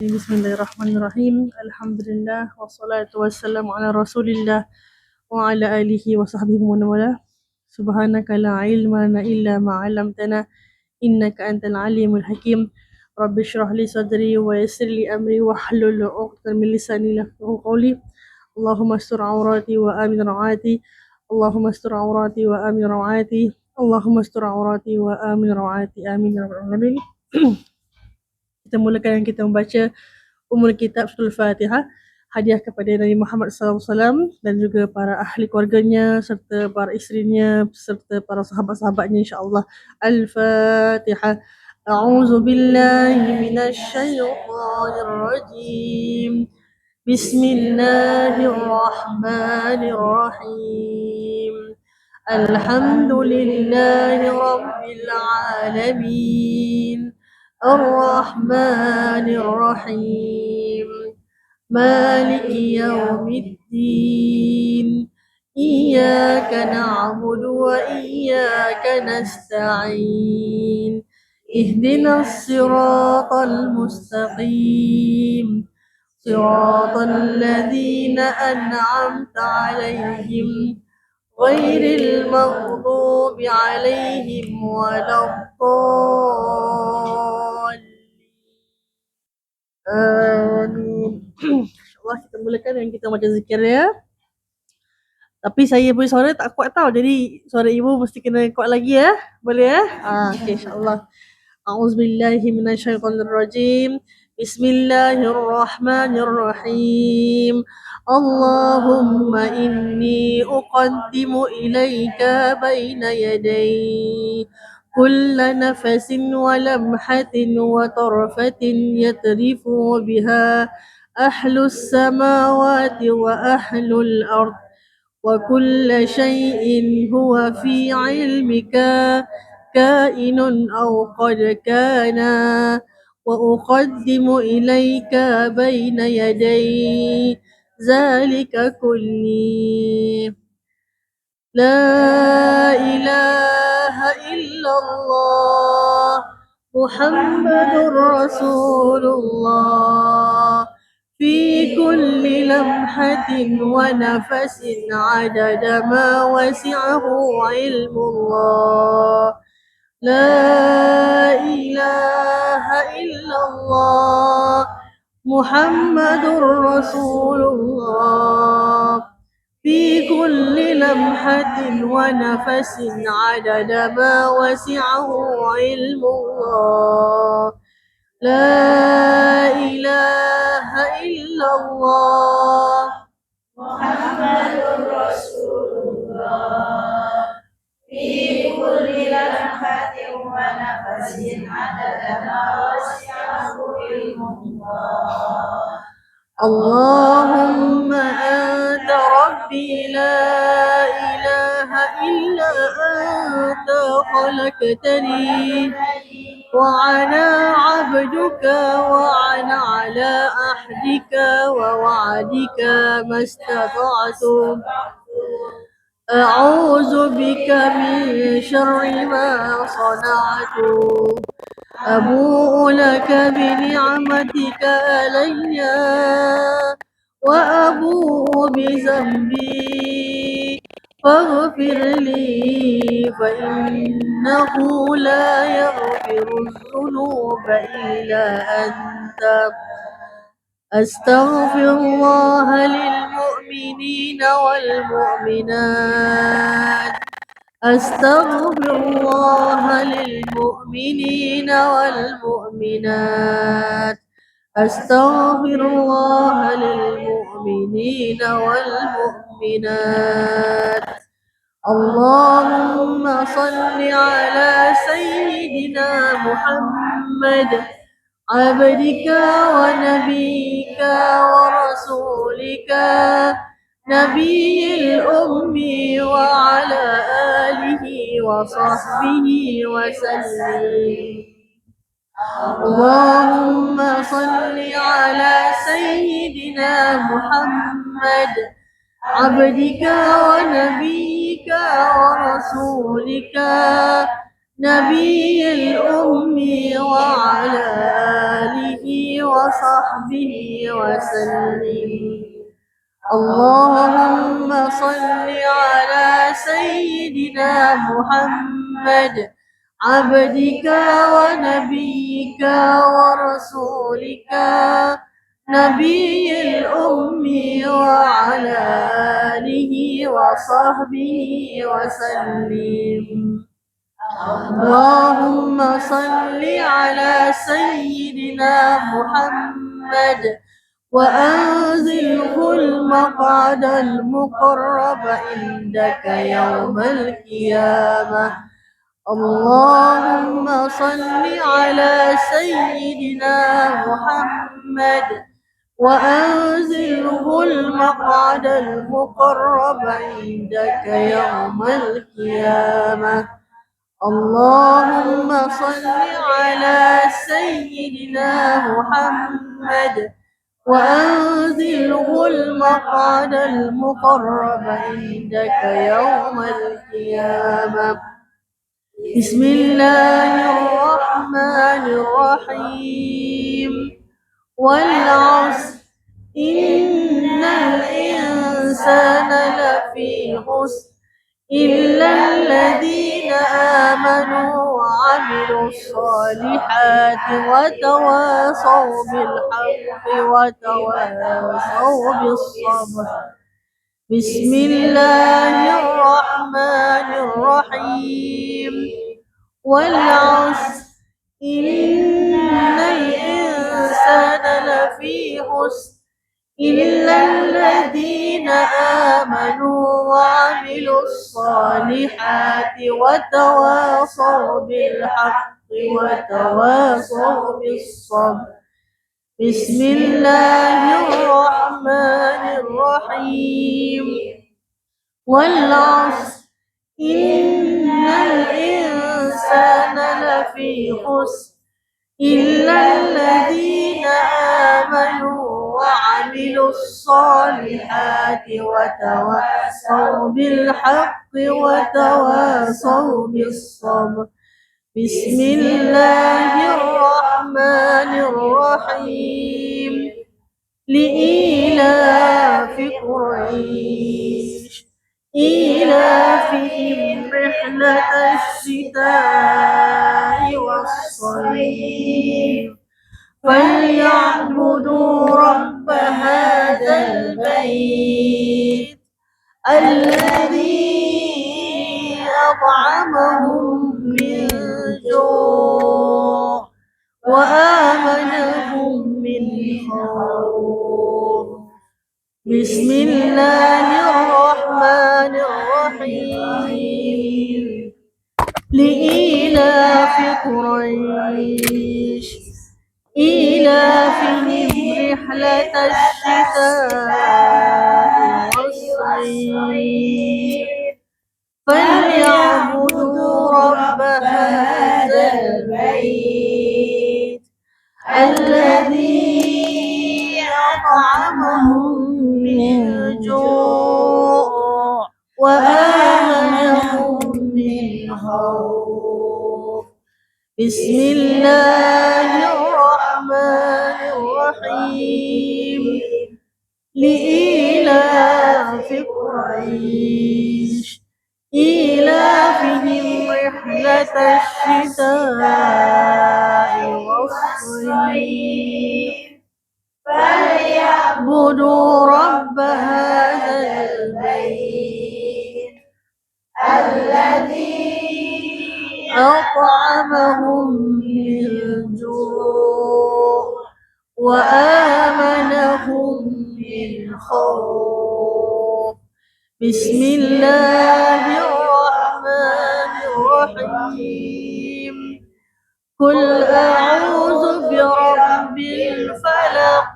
Bismillahirrahmanirrahim. Alhamdulillah wassalatu wassalamu ala Rasulillah wa ala alihi wa sahbihi wa wala. Subhanaka la ilma lana illa ma 'allamtana innaka antal alimul hakim. Rabbi shrah li sadri wa yassir li amri wa hlul 'uqdatam min lisani yafqahu qawli. Allahumma astur 'awrati wa amin rawati. Allahumma astur 'awrati wa amin rawati. Allahumma astur 'awrati wa amin rawati. Amin ya rabbal alamin. Kita mulakan dengan kita membaca Ummul Kitab Suratul Fatihah, hadiah kepada Nabi Muhammad SAW dan juga para ahli keluarganya serta para isterinya serta para sahabat-sahabatnya insya-Allah. Al-Fatihah. A'udzu billahi minasy syaithanir rajim. Bismillahirrahmanirrahim. Alhamdulillahi rabbil alamin. الرحمن الرحيم مالك يوم الدين إياك نعبد وإياك نستعين اهدنا الصراط المستقيم صراط الذين أنعمت عليهم غير المغضوب عليهم ولا الضالين. Amin. InsyaAllah kita mulakan dengan kita baca zikir ya. Tapi saya punya suara tak kuat tau. Jadi suara ibu mesti kena kuat lagi ya. Boleh ya? Okay, insyaAllah. A'udzubillahi minasyaitonirrajim. Bismillahirrahmanirrahim. Allahumma inni uqaddimu ilaika baina yaday كل نفس ولمحة وطرفة يترف بها أهل السماوات وأهل الأرض وكل شيء هو في علمك كائن أو قد كان وأقدم إليك بين يدي ذلك كله لا إله إلا الله محمد رسول الله في كل لمحة ونفس عدد ما وسعه علم الله لا إله إلا الله محمد رسول الله في كل لمحة ونفس عدد ما وسعه علم الله لا إله إلا الله محمد رسول الله في كل لمحة ونفس عدد ما وسعه علم الله اللهم أنت ربي لا إله إلا أنت خلقتني وأنا عبدك وأنا على عهدك ووعدك ما استطعت أعوذ بك من شر ما صنعت أبوء لك بنعمتك علي وأبوء بذنبي فاغفر لي فإنه لا يغفر الذنوب إلا أنت أستغفر الله للمؤمنين والمؤمنات أستغفر الله للمؤمنين والمؤمنات أستغفر الله للمؤمنين والمؤمنات اللهم صل على سيدنا محمد عبدك ونبيك ورسولك نبي الأمي وعلى آله وصحبه وسلم اللهم صل على سيدنا محمد عبدك ونبيك ورسولك نبي الأمي وعلى آله وصحبه وسلم. اللهم صل على سيدنا محمد عبدك ونبيك ورسولك نبي الأمي وعلى آله وصحبه وسلم. اللهم صل على سيدنا محمد وأنزله المقعد المقرب عندك يوم القيامة. اللهم صل على سيدنا محمد وأنزله المقعد المقرب عندك يوم القيامة. اللهم صل على سيدنا محمد وأنزله المقعد المقرب عندك يوم القيامة. بسم الله الرحمن الرحيم. والعصر إن الإنسان لفي خسر إلا الذين آمنوا وعملوا الصالحات وتواصوا بالحق وتواصوا بالصبر. بسم الله الرحمن الرحيم. والعصر إن الإنسان لفي خسر إلا الذين آمنوا وعملوا الصالحات وتواصوا بالحق وتواصوا بالصبر. بسم الله الرحمن الرحيم. والعصر إن الإنسان لفي خسر إلا الذين آمنوا وعملوا الصالحات وتواصوا بالحق وتواصوا بالصبر. بسم الله الرحمن الرحيم. لإيلاف قريش إيلافهم رحلة الشتاء والصيف فليعبدوا رب هذا البيت الذي أطعمهم من جوع وآمنهم من خوف. بسم الله الرحمن الرحيم. لإيلاف قريش إيلافهم رحلة الشتاء والصيف فليعبدوا رب هذا البيت الذي أطعمهم من جوع وآمنهم من خوف. بسم الله الرحمن الرحيم. لإيلاف قريش إيلافهم رحلة الشتاء والصيف فليعبدوا رب هذا البيت الذي أطعمهم من جوع وآمنهم من خوف. بسم الله الرحمن الرحيم. قل أعوذ برب الفلق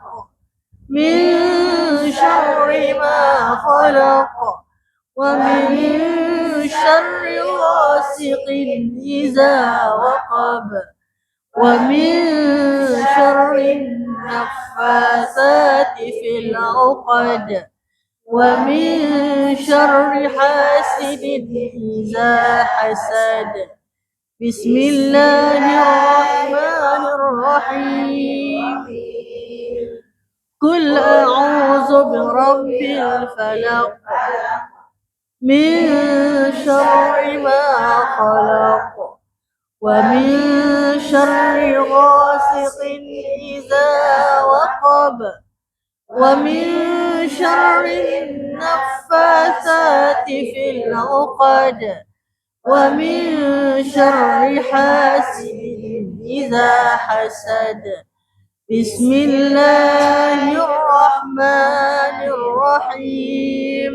من شر ما خلق ومن شر غاسق إذا وقب ومن شر النفاثات في العقد ومن شر حاسد إذا حسد. بسم الله الرحمن الرحيم قل أعوذ برب الفلق من شر ما خلق ومن شر غاسق إذا وقب ومن شر النفاثات في العقد ومن شر حاسد إذا حسد بسم الله الرحمن الرحيم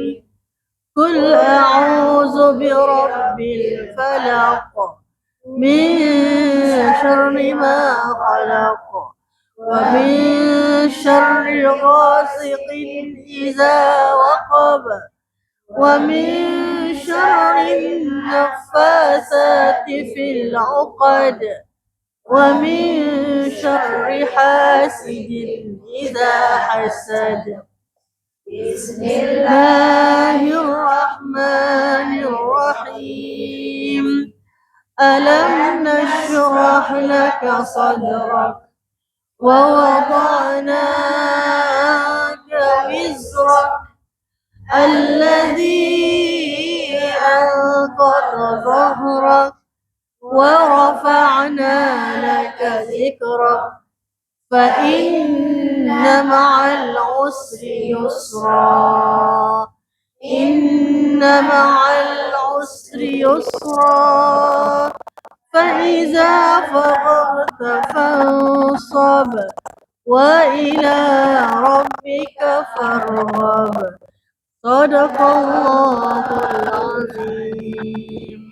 قل أعوذ برب الفلق من شر ما خلق ومن شر غاسق إذا وقب ومن شر النفاثات في العقد ومن شر حاسد إذا حسد بسم الله الرحمن الرحيم ألم نشرح لك صدرك ووضعنا عنك وزرك الذي أنقض ظهرك ورفعنا لك ذكرك فإن مع العسر يسرا إن مع العسر يسرا فإذا فرغت فانصب وإلى ربك فارغب صدق الله العظيم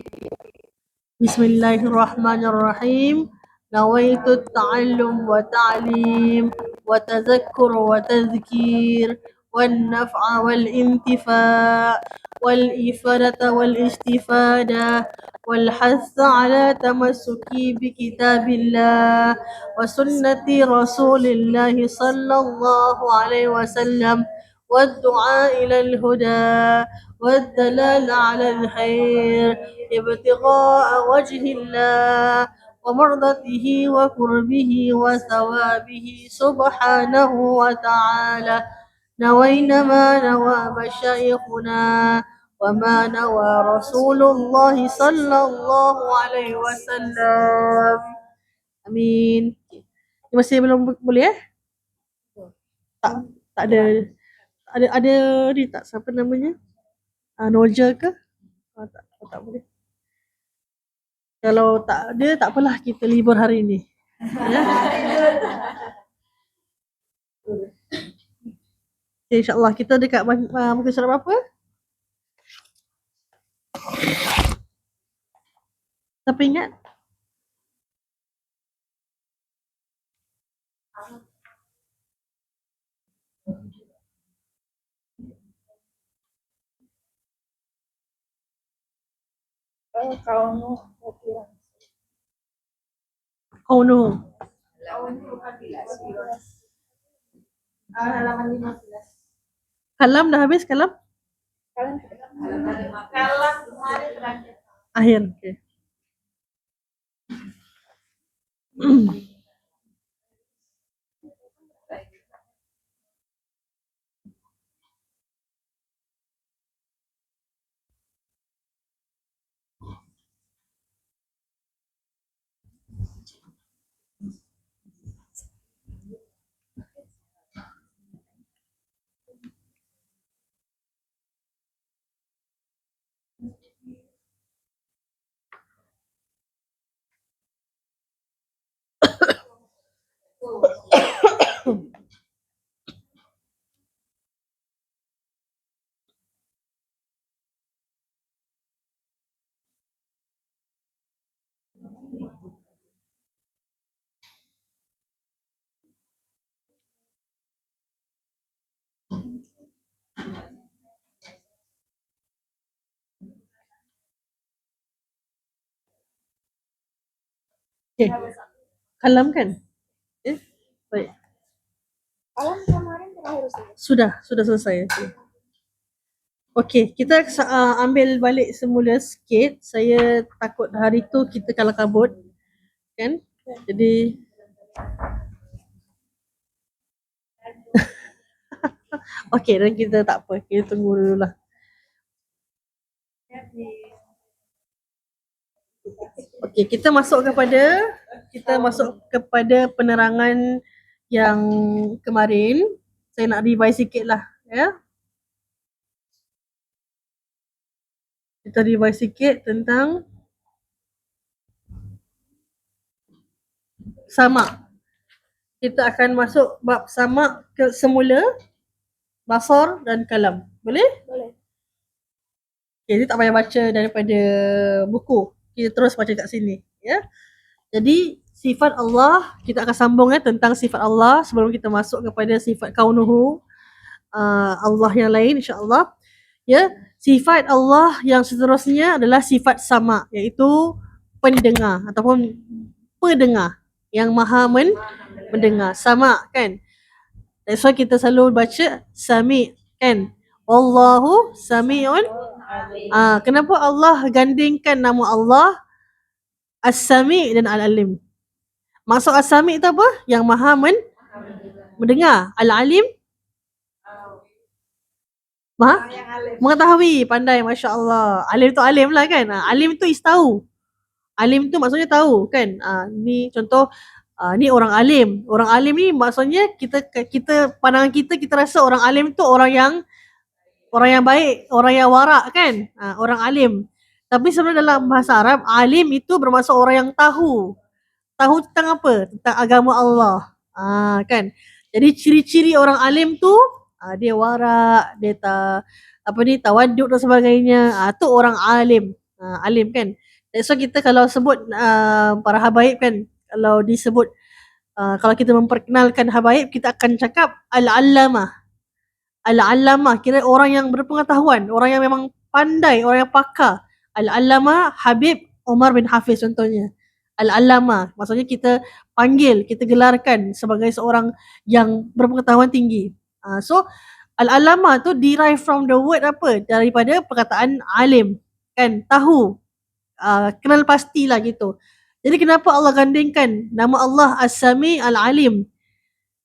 بسم الله الرحمن الرحيم نويت التعلم والتعليم وتذكر وتذكير والنفع والانتفاع والإفادة والاستفادة والحث على تمسك بكتاب الله وسنة رسول الله صلى الله عليه وسلم والدعاء إلى الهدى والدلال على الخير ابتغاء وجه الله ومرضته وقربه وثوابه سبحانه وتعالى نوينا ما نوى مشايخنا وما نوى رسول الله صلى الله عليه وسلم Amin. Masih belum boleh Tak, tak ada. Ada ni tak siapa namanya? Noja ke? Tak boleh. Kalau tak ada, tak apalah kita libur hari ni. Ya? Okay, InsyaAllah kita dekat muka surat berapa? Siapa ingat? Oh no. Halaman 15. Kalam dah habis kalam? Kalam kemarin terakhir. Akhir. Okay. Okay. Kalam kan? Baik. Kalam kemarin terakhir Sudah selesai. Okay. Okey, kita ambil balik semula sikit. Saya takut hari tu kita kalah kabut. Kan? Jadi okey, dan kita tak apa. Kita tunggu dulu lah. Okey, kita masuk kepada penerangan yang kemarin. Saya nak revise sikit lah. Ya. Kita revise sikit tentang sama. Kita akan masuk bab sama ke semula, basar dan kalam. Boleh? Boleh. Okay, dia tak payah baca daripada buku. Kita terus baca kat sini. Ya. Jadi sifat Allah, kita akan sambung tentang sifat Allah sebelum kita masuk kepada sifat kaunuhu, Allah yang lain insya-Allah. Ya, sifat Allah yang seterusnya adalah sifat sama, iaitu pendengar ataupun pendengar yang maha mendengar. Sama kan? That's why kita selalu baca sami kan? Allahu sami'un. Kenapa Allah gandingkan nama Allah As-Sami' dan Al-Alim? Maksud As-Sami' itu apa? Yang maha mendengar. Al-Alim? Mengetahui, pandai, Masya Allah. Alim tu alim lah kan. Alim tu is tahu. Alim tu maksudnya tahu kan. Ni contoh, ni orang alim. Orang alim ni maksudnya kita pandangan kita rasa orang alim tu orang yang baik, orang yang warak kan. Orang alim. Tapi sebenarnya dalam bahasa Arab, alim itu bermaksud orang yang tahu. Tahu tentang apa? Tentang agama Allah. Kan. Jadi ciri-ciri orang alim tu, dia warak, dia tawaduk dan sebagainya. Tu orang alim. Alim kan. So kita kalau sebut para habaib kan, kalau disebut kalau kita memperkenalkan habaib, kita akan cakap al-allamah. Al-allamah kira orang yang berpengetahuan, orang yang memang pandai, orang yang pakar. Al-allamah Habib Umar bin Hafiz contohnya. Al-allamah maksudnya kita panggil, kita gelarkan sebagai seorang yang berpengetahuan tinggi. So al-allamah tu derive from the word apa? Daripada perkataan alim kan, tahu. Kenal pastilah gitu. Jadi kenapa Allah gandingkan nama Allah As-Sami' Al-Alim?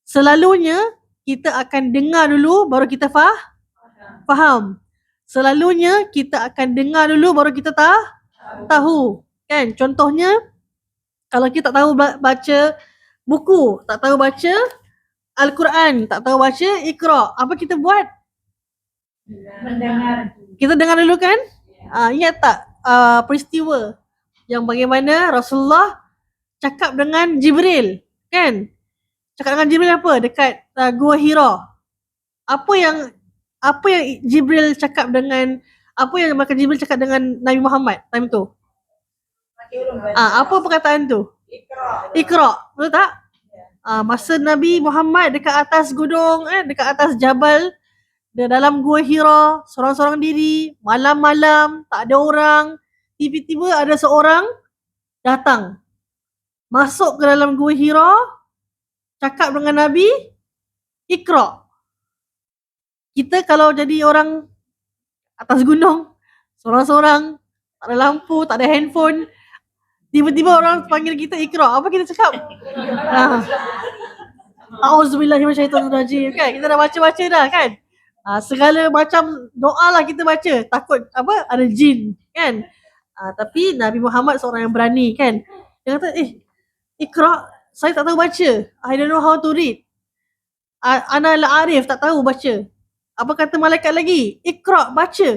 Selalunya kita akan dengar dulu baru kita faham. Selalunya kita akan dengar dulu baru kita tahu. Kan? Contohnya kalau kita tak tahu baca buku, tak tahu baca Al-Quran, tak tahu baca Iqra, apa kita buat? Mendengar. Kita dengar dulu kan? Ingat tak peristiwa yang bagaimana Rasulullah cakap dengan Jibril kan? Cakap dengan Jibril apa? Dekat Gua Hira. Apa yang Jibril cakap dengan, apa yang maka Jibril cakap dengan Nabi Muhammad time tu? Apa perkataan tu? Iqra. Betul tak? Masa Nabi Muhammad dekat atas gunung, dekat atas jabal, dalam Gua Hira, sorang-sorang diri, malam-malam, tak ada orang, tiba-tiba ada seorang datang, masuk ke dalam Gua Hira, cakap dengan Nabi, Iqra. Kita kalau jadi orang atas gunung, sorang-sorang, tak ada lampu, tak ada handphone, tiba-tiba orang panggil kita Iqra, apa kita cakap? A'udzubillahi minasyaitonirrajim kan? Kita dah baca-baca dah kan? Segala macam doa lah kita baca, takut apa? Ada jin kan? Tapi Nabi Muhammad seorang yang berani kan? Dia kata, Iqra, saya tak tahu baca. I don't know how to read. Ana al-arif, tak tahu baca. Apa kata malaikat lagi? Iqra, baca.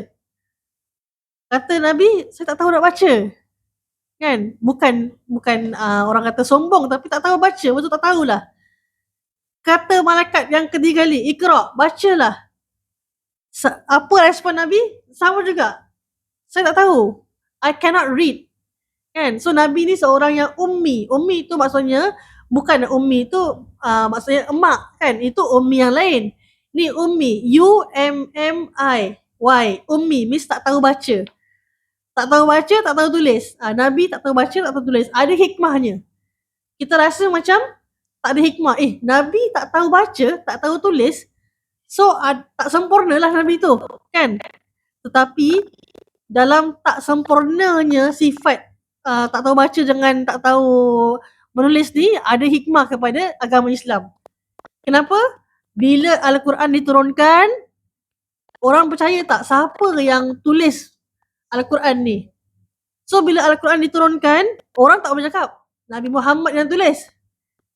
Kata Nabi, saya tak tahu nak baca. Kan? Bukan orang kata sombong tapi tak tahu baca, betul tak tahulah. Kata malaikat yang ketiga kali, Iqra, bacalah. Apa respon Nabi? Sama juga. Saya tak tahu. I cannot read. Kan? So Nabi ni seorang yang ummi. Ummi tu maksudnya bukan ummi tu maksudnya emak kan? Itu ummi yang lain. Ni ummi, U-M-M-I Y. Ummi means tak tahu baca. Tak tahu baca, tak tahu tulis. Nabi tak tahu baca, tak tahu tulis. Ada hikmahnya. Kita rasa macam tak ada hikmah. Nabi tak tahu baca, tak tahu tulis. So tak sempurnalah Nabi tu. Kan? Tetapi dalam tak sempurnanya sifat tak tahu baca dengan tak tahu menulis ni ada hikmah kepada agama Islam. Kenapa? Bila Al-Quran diturunkan, orang percaya tak siapa yang tulis Al-Quran ni? So bila Al-Quran diturunkan, orang tak boleh cakap Nabi Muhammad yang tulis.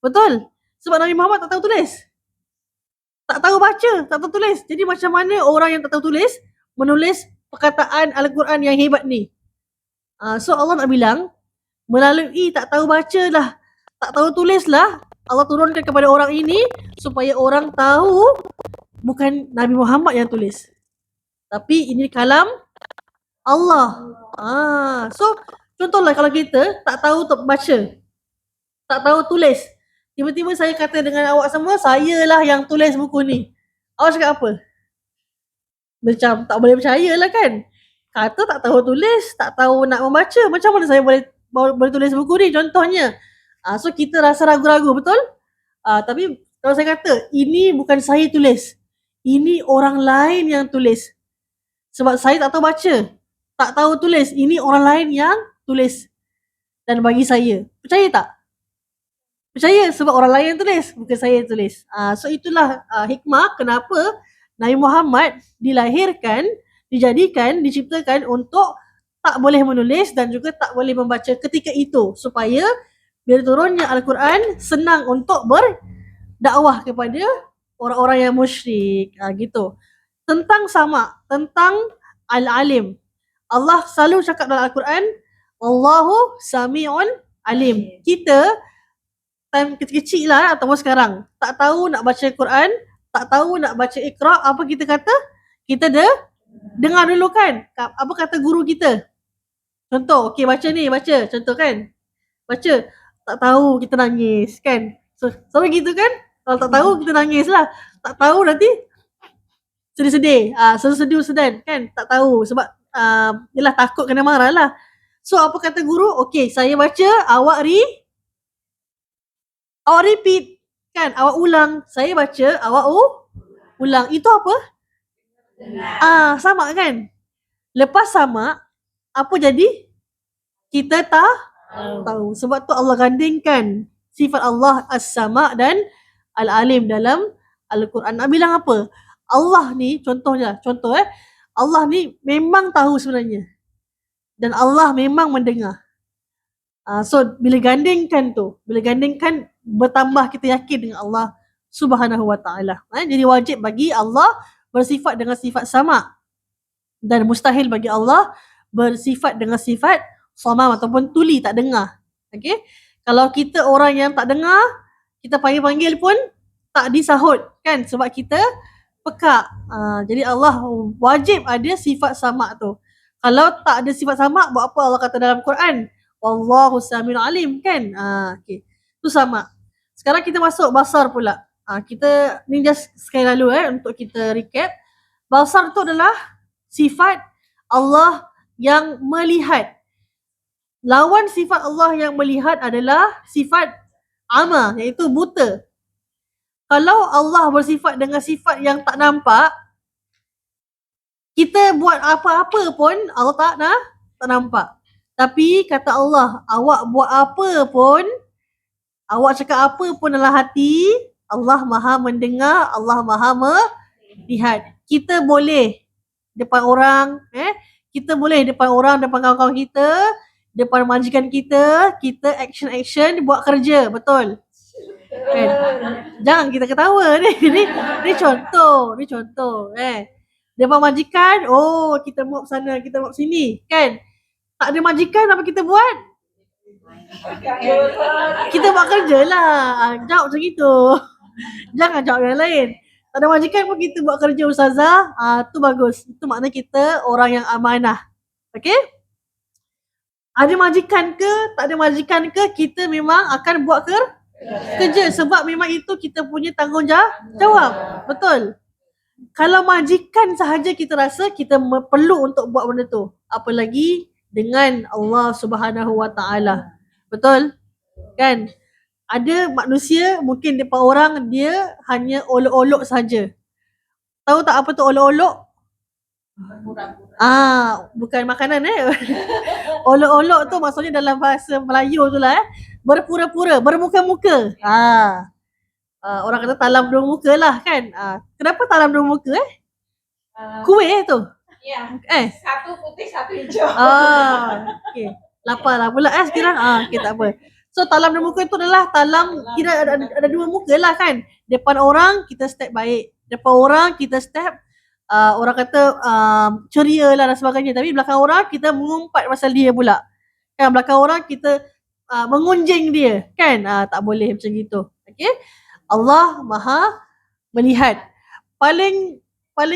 Betul? Sebab Nabi Muhammad tak tahu tulis. Tak tahu baca, tak tahu tulis. Jadi macam mana orang yang tak tahu tulis menulis perkataan Al-Quran yang hebat ni? So Allah nak bilang, melalui tak tahu baca lah, tak tahu tulis lah, Allah turunkan kepada orang ini supaya orang tahu bukan Nabi Muhammad yang tulis. Tapi ini kalam Allah. So contohlah kalau kita tak tahu baca, tak tahu tulis, tiba-tiba saya kata dengan awak semua, saya lah yang tulis buku ni. Awak cakap apa? Macam tak boleh percaya lah kan? Kata tak tahu tulis, tak tahu nak membaca, macam mana saya boleh tulis buku ni contohnya. So kita rasa ragu-ragu, betul? Tapi kalau saya kata, ini bukan saya tulis, ini orang lain yang tulis. Sebab saya tak tahu baca, tak tahu tulis, ini orang lain yang tulis dan bagi saya. Percaya tak? Percaya sebab orang lain yang tulis, bukan saya yang tulis. So itulah hikmah kenapa Nabi Muhammad dilahirkan, dijadikan, diciptakan untuk tak boleh menulis dan juga tak boleh membaca ketika itu, supaya bila turunnya Al-Quran senang untuk berdakwah kepada orang-orang yang musyrik. Gitu. Tentang sama, tentang Al-Alim. Allah selalu cakap dalam Al-Quran, Wallahu Sami'un Alim. Kita time kecil-kecil lah ataupun sekarang, tak tahu nak baca Quran, tak tahu nak baca Iqra, apa kita kata? Kita dengar dulu kan, apa kata guru kita. Contoh, okey baca ni, baca, contoh kan. Baca, tak tahu kita nangis kan. So gitu kan, kalau tak tahu kita nangis lah, tak tahu nanti sedih-sedih, sedih-sedih kan, tak tahu sebab yelah takut kena marah lah. So apa kata guru? Okey, saya baca, awak repeat kan, awak ulang, saya baca, awak ulang. Itu apa? Sama kan? Lepas sama, apa jadi? Kita tahu. Sebab tu Allah gandingkan sifat Allah As-Sama' dan Al-Alim dalam Al-Quran. Nak bilang apa? Allah ni, contoh Allah ni memang tahu sebenarnya. Dan Allah memang mendengar. So bila gandingkan bertambah kita yakin dengan Allah Subhanahu Wa Taala. Jadi wajib bagi Allah bersifat dengan sifat sama, dan mustahil bagi Allah bersifat dengan sifat samam ataupun tuli, tak dengar. Okey? Kalau kita orang yang tak dengar, kita panggil pun tak disahut kan, sebab kita pekak. Jadi Allah wajib ada sifat sama tu. Kalau tak ada sifat sama, buat apa Allah kata dalam Quran? Wallahu Sami'un Alim kan? Okay. Tu sama. Sekarang kita masuk basar pula. Kita ni just sekali lalu untuk kita recap. Basar tu adalah sifat Allah yang melihat. Lawan sifat Allah yang melihat adalah sifat ama, iaitu buta. Kalau Allah bersifat dengan sifat yang tak nampak, kita buat apa-apa pun Allah tak nampak. Tapi kata Allah, awak buat apa pun, awak cakap apa pun dalam hati, Allah Maha mendengar, Allah Maha melihat. Kita boleh depan orang, depan kawan-kawan kita, depan majikan kita action buat kerja, betul? Kan? Jangan kita ketawa ni. Ni contoh. Depan majikan, kita mop sana, kita mop sini, kan? Tak ada majikan, apa kita buat? Kita buat kerja lah. Jawab macam itu. Jangan jawab yang lain. Tak ada majikan pun kita buat kerja, Ustazah. Tu bagus. Itu makna kita orang yang amanah. Okay? Ada majikan ke, tak ada majikan ke, kita memang akan buat kerja. Sebab memang itu kita punya tanggungjawab. Betul? Kalau majikan sahaja kita rasa kita perlu untuk buat benda tu, apalagi dengan Allah Subhanahu Wa Taala. Betul? Kan? Ada manusia mungkin depan orang dia hanya olok-olok saja. Tahu tak apa tu olok-olok? Bukan makanan Olok-olok tu maksudnya dalam bahasa Melayu tu lah berpura-pura, bermuka-muka. Orang kata talam dua muka lah kan. Kenapa talam dua muka Kuih tu. Ya. Eh. Satu putih, satu hijau. Okay. Lapar lah pula sekarang. Okay, tak apa. So talam dua muka tu adalah talam, kira ada dua muka lah kan. Depan orang kita step baik, depan orang kita step orang kata ceria lah dan sebagainya. Tapi belakang orang kita mengumpat pasal dia pula. Kan belakang orang kita mengunjing dia kan. Tak boleh macam gitu. Okay. Allah Maha melihat. Paling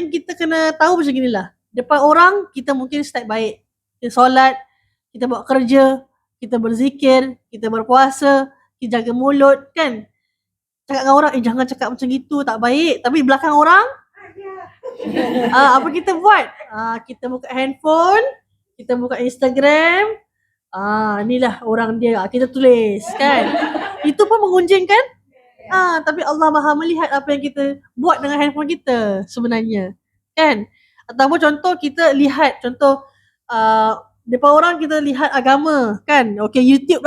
kita kena tahu macam inilah. Depan orang kita mungkin step baik. Kita solat, kita buat kerja, kita berzikir, kita berpuasa, kita jaga mulut kan. Cakap dengan orang, jangan cakap macam gitu, tak baik. Tapi belakang orang, apa kita buat? Kita buka handphone, kita buka Instagram. Inilah orang dia, kita tulis kan. Itu pun mengunjing kan? Tapi Allah Maha melihat apa yang kita buat dengan handphone kita sebenarnya. Kan? Ataupun contoh kita lihat, depan orang kita lihat agama kan. Okay, YouTube,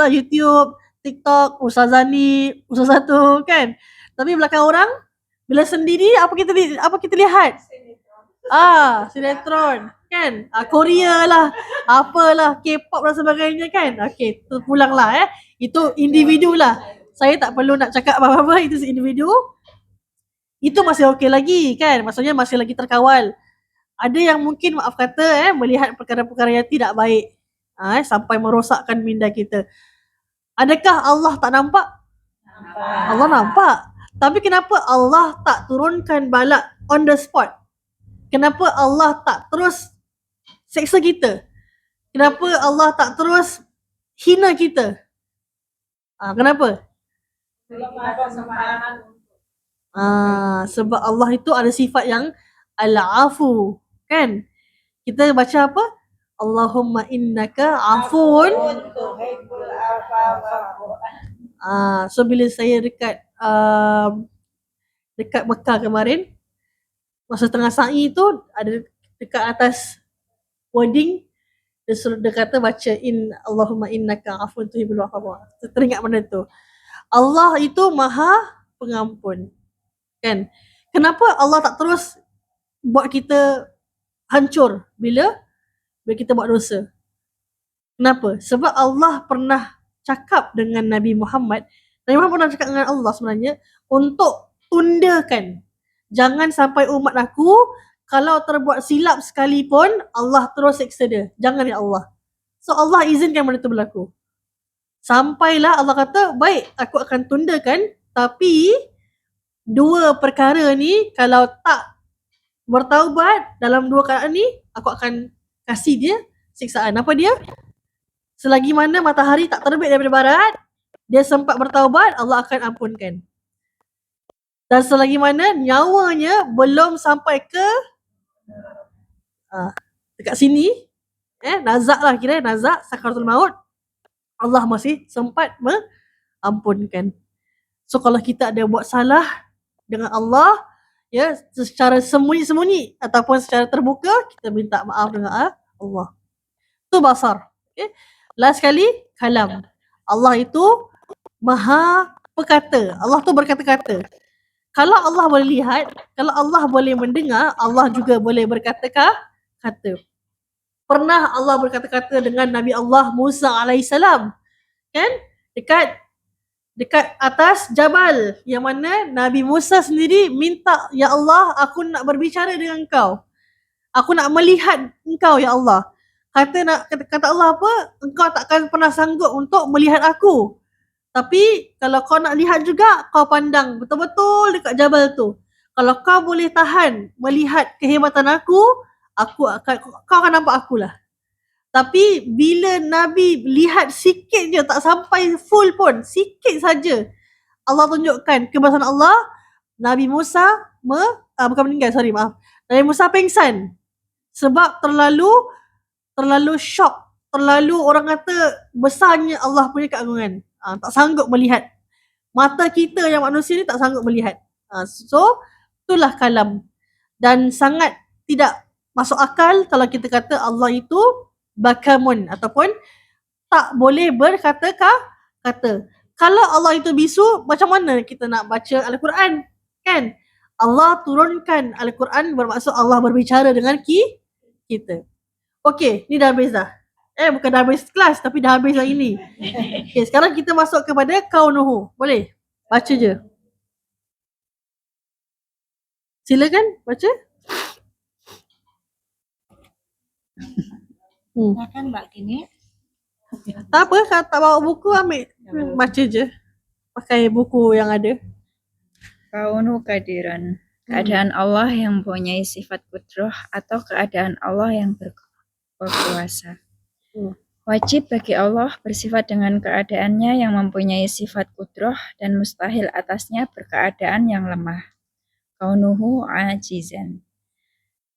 TikTok, Ustazah ni, Ustazah tu kan. Tapi belakang orang, bila sendiri apa kita lihat? Sinetron kan. Korea lah, apalah, K-pop dan sebagainya kan. Okay, pulang lah Itu individu lah. Saya tak perlu nak cakap apa-apa, itu individu. Itu masih okey lagi kan, maksudnya masih lagi terkawal. Ada yang mungkin maaf kata melihat perkara-perkara yang tidak baik sampai merosakkan minda kita. Adakah Allah tak nampak? Allah nampak. Tapi kenapa Allah tak turunkan bala on the spot? Kenapa Allah tak terus seksa kita? Kenapa Allah tak terus hina kita? Kenapa? Sebab Allah itu ada sifat yang al-afu kan. Kita baca apa? Allahumma innaka afun. So bila saya dekat Mekah kemarin, masa tengah sa'i tu ada dekat atas wording dia kata baca Allahumma innaka afun tuhibbul afwa. Teringat benda tu. Allah itu Maha Pengampun. Kan? Kenapa Allah tak terus buat kita hancur bila kita buat dosa? Kenapa? Sebab Allah pernah cakap dengan Nabi Muhammad. Nabi Muhammad pernah cakap dengan Allah sebenarnya untuk tundakan. Jangan sampai umat aku kalau terbuat silap sekalipun Allah terus seksa dia. Jangan ya Allah. So Allah izinkan benda itu berlaku. Sampailah Allah kata, baik aku akan tundakan, tapi dua perkara ni kalau tak bertaubat dalam dua keadaan ni, aku akan kasih dia siksaan. Apa dia? Selagi mana matahari tak terbit daripada barat, dia sempat bertaubat, Allah akan ampunkan. Dan selagi mana nyawanya belum sampai ke dekat sini, nazak lah kira, nazak, sakaratul maut, Allah masih sempat mengampunkan. So kalau kita ada buat salah dengan Allah, secara sembunyi-sembunyi ataupun secara terbuka, kita minta maaf dengan Allah. Itu basar. Okay. Last sekali, kalam. Allah itu Maha Perkata. Allah tu berkata-kata. Kalau Allah boleh lihat, kalau Allah boleh mendengar, Allah juga boleh berkata-kata. Pernah Allah berkata-kata dengan Nabi Allah Musa alaihissalam. Kan? Dekat atas jabal, yang mana Nabi Musa sendiri minta, ya Allah, aku nak berbicara dengan engkau. Aku nak melihat engkau ya Allah. Kata Allah apa? Engkau takkan pernah sanggup untuk melihat aku. Tapi kalau kau nak lihat juga, kau pandang betul-betul dekat jabal tu. Kalau kau boleh tahan melihat kehebatan aku kau akan nampak akulah. Tapi bila Nabi lihat sikit je, tak sampai full pun, sikit saja, Allah tunjukkan kebesaran Allah. Nabi Musa bukan meninggal, Nabi Musa pengsan sebab terlalu shock, terlalu orang kata besarnya Allah punya keagungan. Tak sanggup melihat. Mata kita yang manusia ni tak sanggup melihat. So itulah kalam. Dan sangat tidak masuk akal kalau kita kata Allah itu bakamun ataupun tak boleh berkata-kata. Kalau Allah itu bisu, macam mana kita nak baca Al-Quran? Kan? Allah turunkan Al-Quran bermaksud Allah berbicara dengan kita. Okey, ni dah habis dah. Bukan dah habis kelas tapi dah habis yang ini. Okey, sekarang kita masuk kepada kaunuhu. Boleh? Baca je. Silakan baca. Silakan Mbak Kini. Tak apa, kalau tak bawa buku ambil baca je. Pakai buku yang ada. Kaunu kadiran, keadaan Allah yang mempunyai sifat qudrah atau keadaan Allah yang berkuasa. Wajib bagi Allah bersifat dengan keadaannya yang mempunyai sifat qudrah dan mustahil atasnya berkeadaan yang lemah. Kaunuhu ajizan.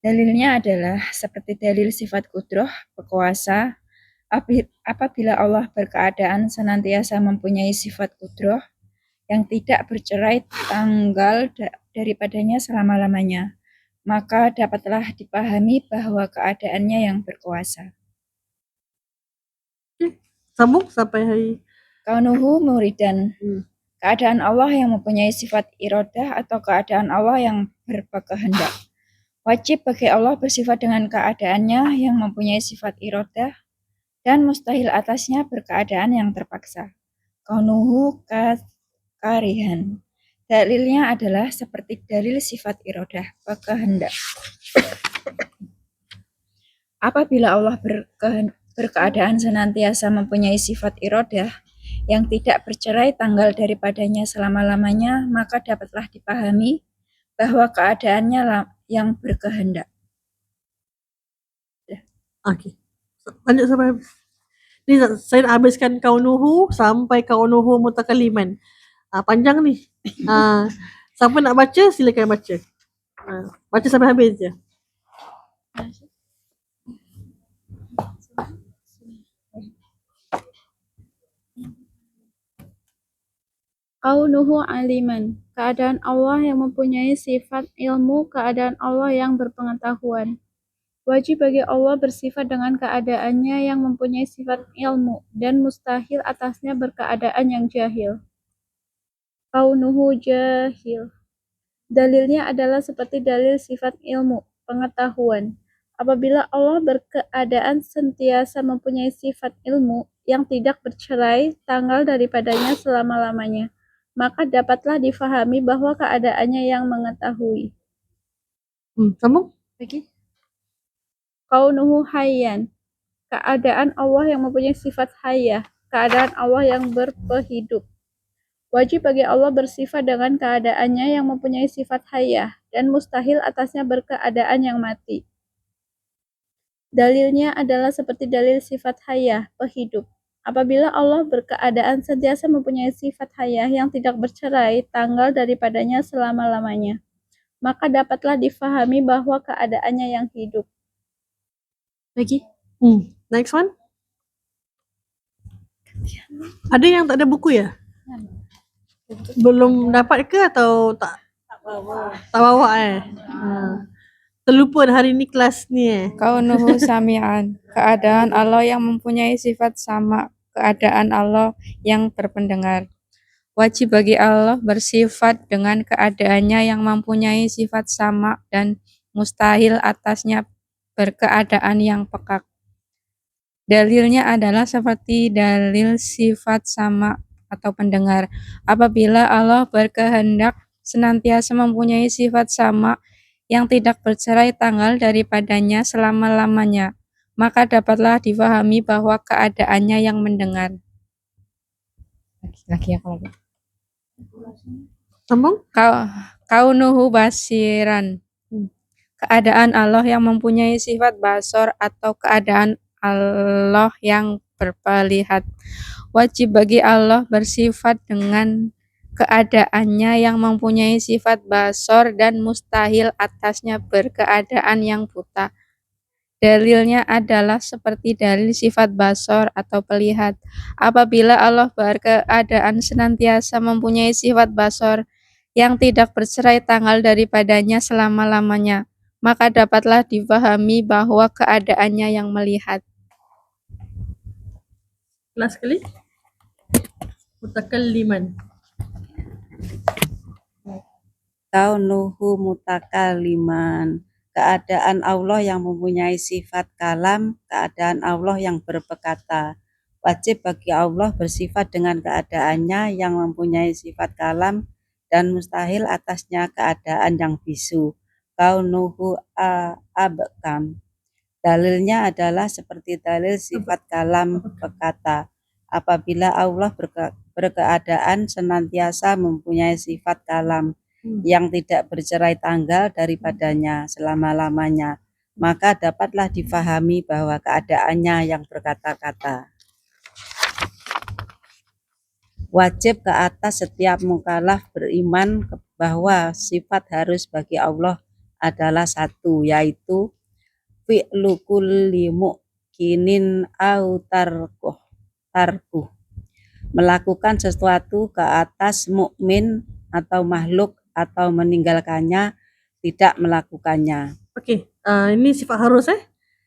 Dalilnya adalah seperti dalil sifat qudrah, berkuasa. Apabila Allah berkeadaan senantiasa mempunyai sifat qudrah yang tidak bercerai tanggal daripadanya selama-lamanya, maka dapatlah dipahami bahwa keadaannya yang berkuasa. Sambung sampai hari. Kaunuhu muridan, keadaan Allah yang mempunyai sifat iradah atau keadaan Allah yang berkehendak. Wajib bagi Allah bersifat dengan keadaannya yang mempunyai sifat iradah dan mustahil atasnya berkeadaan yang terpaksa. Kaunuhu karihan. Dalilnya adalah seperti dalil sifat iradah, berkehendak. Apabila Allah berkeadaan senantiasa mempunyai sifat iradah yang tidak bercerai tanggal daripadanya selama-lamanya, maka dapatlah dipahami bahwa keadaannya yang berkehendak. Okey. Lanjut sampai habis. Ni saya nak habiskan kaunuhu sampai kaunuhu mutakaliman. Panjang ni. Siapa nak baca silakan baca. Baca sampai habis je. Kaunuhu aliman, keadaan Allah yang mempunyai sifat ilmu, keadaan Allah yang berpengetahuan. Wajib bagi Allah bersifat dengan keadaannya yang mempunyai sifat ilmu, dan mustahil atasnya berkeadaan yang jahil. Kaunuhu jahil. Dalilnya adalah seperti dalil sifat ilmu, pengetahuan. Apabila Allah berkeadaan sentiasa mempunyai sifat ilmu yang tidak bercerai tanggal daripadanya selama-lamanya, maka dapatlah difahami bahwa keadaannya yang mengetahui. Sambung. Lagi. Kaunuhu hayyan, keadaan Allah yang mempunyai sifat hayyah, keadaan Allah yang berpehidup. Wajib bagi Allah bersifat dengan keadaannya yang mempunyai sifat hayyah dan mustahil atasnya berkeadaan yang mati. Dalilnya adalah seperti dalil sifat hayyah, pehidup. Apabila Allah berkeadaan sentiasa mempunyai sifat hayyah yang tidak bercerai tanggal daripadanya selama-lamanya, maka dapatlah difahami bahwa keadaannya yang hidup. Lagi? Next one. Ada yang tak ada buku ya? Belum dapat ke atau tak? Tak bawa Terlupa hari ni kelas ni Kaunuhu sami'an, keadaan Allah yang mempunyai sifat sama, keadaan Allah yang berpendengar. Wajib bagi Allah bersifat dengan keadaannya yang mempunyai sifat sama dan mustahil atasnya berkeadaan yang pekak. Dalilnya adalah seperti dalil sifat sama atau pendengar. Apabila Allah berkehendak senantiasa mempunyai sifat sama yang tidak bercerai tanggal daripadanya selama-lamanya, maka dapatlah difahami bahwa keadaannya yang mendengar. Lagi ya kalau Sambung. Kaunuhu basiran, keadaan Allah yang mempunyai sifat basor atau keadaan Allah yang berpelihat. Wajib bagi Allah bersifat dengan keadaannya yang mempunyai sifat basor dan mustahil atasnya berkeadaan yang buta. Dalilnya adalah seperti dalil sifat basor atau pelihat. Apabila Allah berkeadaan senantiasa mempunyai sifat basor yang tidak bercerai tanggal daripadanya selama-lamanya, maka dapatlah difahami bahwa keadaannya yang melihat. Last sekali. Mutakalliman. Kaunuhu mutakaliman. Keadaan Allah yang mempunyai sifat kalam, keadaan Allah yang berperkata. Wajib bagi Allah bersifat dengan keadaannya yang mempunyai sifat kalam dan mustahil atasnya keadaan yang bisu. Kaunuhu abkam. Dalilnya adalah seperti dalil sifat kalam berkata. Apabila Allah berkeadaan senantiasa mempunyai sifat kalam yang tidak bercerai tanggal daripadanya selama-lamanya, maka dapatlah difahami bahwa keadaannya yang berkata-kata. Wajib ke atas setiap mukallaf beriman bahwa sifat harus bagi Allah adalah satu, yaitu fi'lu kulli mu'kinin au tarkuh. Melakukan sesuatu ke atas mukmin atau makhluk atau meninggalkannya, tidak melakukannya. Okey, ini sifat harus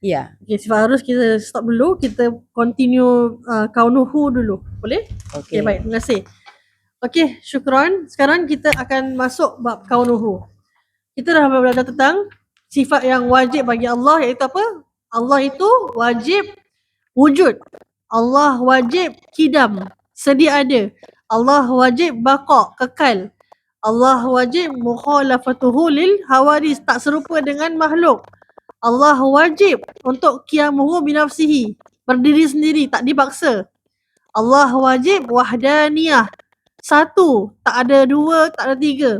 Iya. Okey, sifat harus kita stop dulu, kita continue kaunuhu dulu. Boleh? Okey, baik, terima kasih. Okey, syukran. Sekarang kita akan masuk bab kaunuhu. Kita dah belajar tentang sifat yang wajib bagi Allah, iaitu apa? Allah itu wajib wujud. Allah wajib kidam, sedia ada. Allah wajib baqa, kekal. Allah wajib mukhalafatuhu lil hawadis, tak serupa dengan makhluk. Allah wajib untuk qiyamuhu binafsihi, berdiri sendiri, tak dipaksa. Allah wajib wahdaniyah, satu, tak ada dua, tak ada tiga.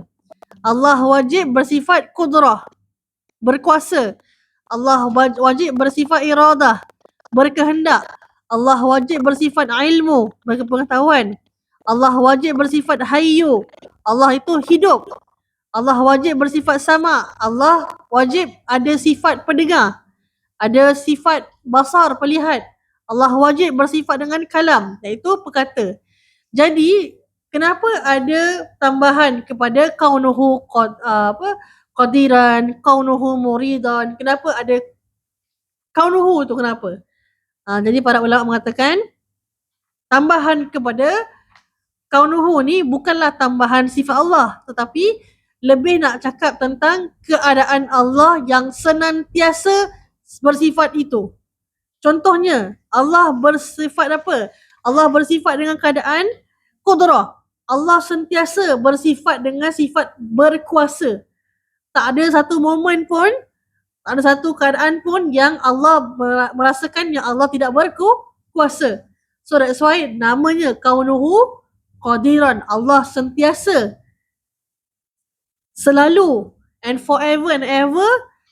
Allah wajib bersifat kudrah, berkuasa. Allah wajib bersifat iradah, berkehendak. Allah wajib bersifat ilmu, berpengetahuan. Allah wajib bersifat hayyu, Allah itu hidup. Allah wajib bersifat sama, Allah wajib ada sifat pendengar, ada sifat basar, pelihat. Allah wajib bersifat dengan kalam, iaitu perkata. Jadi kenapa ada tambahan kepada kaunuhu qadiran, kaunuhu muridan? Kenapa ada kaunuhu tu, kenapa? Jadi para ulama mengatakan tambahan kepada kaunuhu ni bukanlah tambahan sifat Allah, tetapi lebih nak cakap tentang keadaan Allah yang senantiasa bersifat itu. Contohnya, Allah bersifat apa? Allah bersifat dengan keadaan qudrah. Allah sentiasa bersifat dengan sifat berkuasa. Tak ada satu momen pun, tak ada satu keadaan pun yang Allah merasakan yang Allah tidak berkuasa. So that's why namanya kaunuhu qadiran. Allah sentiasa, selalu and forever and ever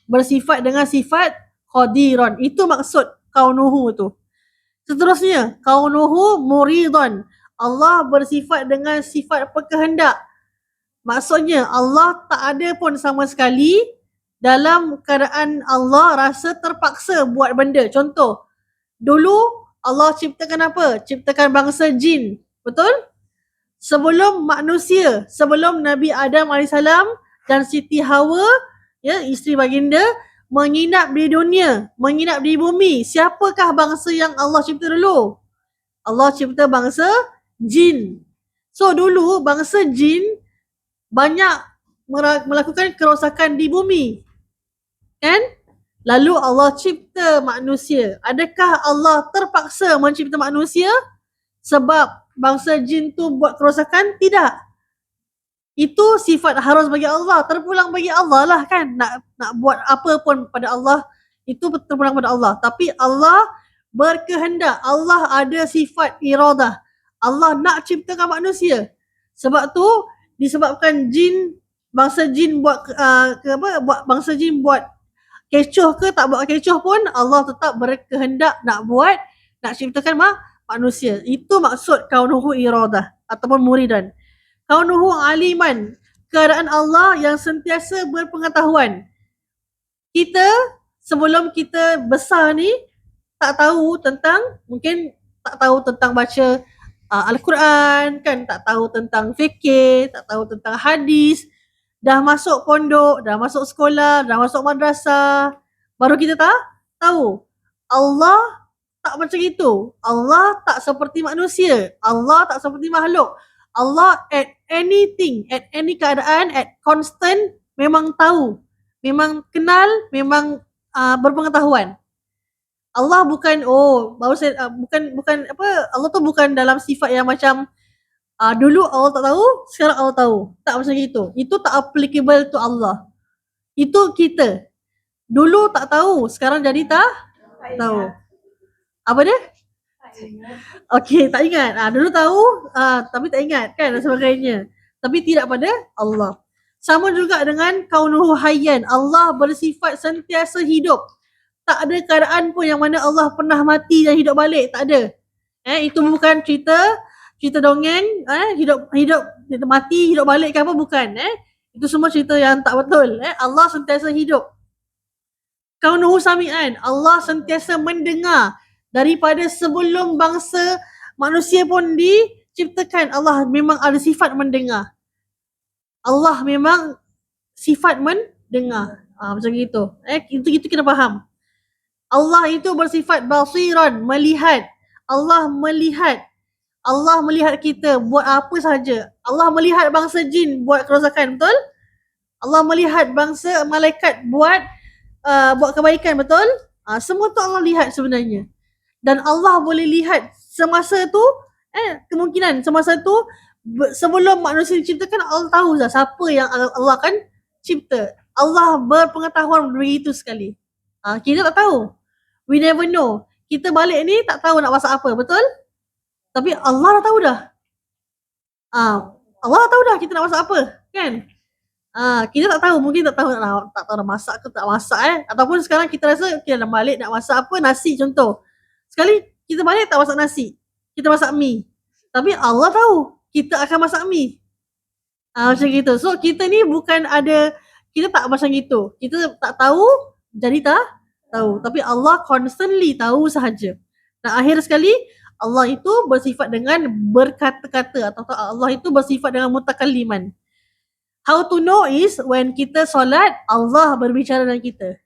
bersifat dengan sifat qadiran. Itu maksud kaunuhu tu. Seterusnya, kaunuhu muridan. Allah bersifat dengan sifat berkehendak. Maksudnya Allah tak ada pun sama sekali dalam keadaan Allah rasa terpaksa buat benda. Contoh, dulu Allah ciptakan apa? Ciptakan bangsa jin. Betul? Sebelum manusia, sebelum Nabi Adam AS dan Siti Hawa, ya, isteri baginda, menginap di dunia, menginap di bumi, siapakah bangsa yang Allah cipta dulu? Allah cipta bangsa jin. So dulu bangsa jin banyak melakukan kerosakan di bumi, kan? Lalu Allah cipta manusia. Adakah Allah terpaksa mencipta manusia sebab bangsa jin tu buat kerosakan? Tidak. Itu sifat harus bagi Allah, terpulang bagi Allah lah, kan? Nak buat apa pun pada Allah, itu terpulang pada Allah. Tapi Allah berkehendak, Allah ada sifat iradah. Allah nak ciptakan manusia. Sebab tu disebabkan bangsa jin buat bangsa jin buat kecoh ke tak buat kecoh pun, Allah tetap berkehendak nak ciptakan manusia. Itu maksud kaunuhu iradah ataupun muridan. Kaunuhu aliman, keadaan Allah yang sentiasa berpengetahuan. Kita sebelum kita besar ni tak tahu tentang, mungkin tak tahu tentang baca Al-Quran, kan, tak tahu tentang fikir, tak tahu tentang hadis. dah masuk pondok, dah masuk sekolah, dah masuk madrasah, baru kita tahu Allah tak macam itu. Allah tak seperti manusia. Allah tak seperti makhluk. Allah at anything, at any keadaan, at constant memang tahu. Memang kenal, memang berpengetahuan. Allah bukan baru saya bukan apa, Allah tu bukan dalam sifat yang macam dulu Allah tak tahu, sekarang Allah tahu. Tak macam itu. Itu tak applicable to Allah. Itu kita. Dulu tak tahu, sekarang jadi tahu. Apa dia? Okey, tak ingat. Dulu tahu, tapi tak ingat kan dan sebagainya. Tapi tidak pada Allah. Sama juga dengan kaunuhu hayyan. Allah bersifat sentiasa hidup. Tak ada keadaan pun yang mana Allah pernah mati dan hidup balik. Tak ada. Itu bukan cerita dongeng, hidup mati, hidup balik ke apa, bukan. Itu semua cerita yang tak betul. Allah sentiasa hidup. Kaunuhu sami'an. Allah sentiasa mendengar. Daripada sebelum bangsa manusia pun diciptakan, Allah memang ada sifat mendengar. Allah memang sifat mendengar. Macam gitu. Itu kita faham. Allah itu bersifat basiran, melihat. Allah melihat. Allah melihat kita buat apa saja. Allah melihat bangsa jin buat kerosakan, betul? Allah melihat bangsa malaikat buat kebaikan, betul? Semua tu Allah lihat sebenarnya. Dan Allah boleh lihat semasa tu, kemungkinan semasa tu sebelum manusia diciptakan, Allah tahu dah siapa yang Allah akan cipta. Allah berpengetahuan begitu sekali. Kita tak tahu. We never know. Kita balik ni tak tahu nak masak apa, betul? Tapi Allah dah tahu dah. Allah dah tahu dah kita nak masak apa, kan? Kita tak tahu, mungkin tak tahu nak masak ke tak masak Ataupun sekarang kita rasa kita dah balik nak masak apa, nasi contoh. Sekali kita balik tak masak nasi, kita masak mi. Tapi Allah tahu kita akan masak mi. Macam gitu. So kita ni bukan ada, kita tak macam gitu. Kita tak tahu jadi tak tahu. Tapi Allah constantly tahu sahaja. Dan akhir sekali, Allah itu bersifat dengan berkata-kata, atau Allah itu bersifat dengan mutakalliman. How to know is when kita solat, Allah berbicara dengan kita.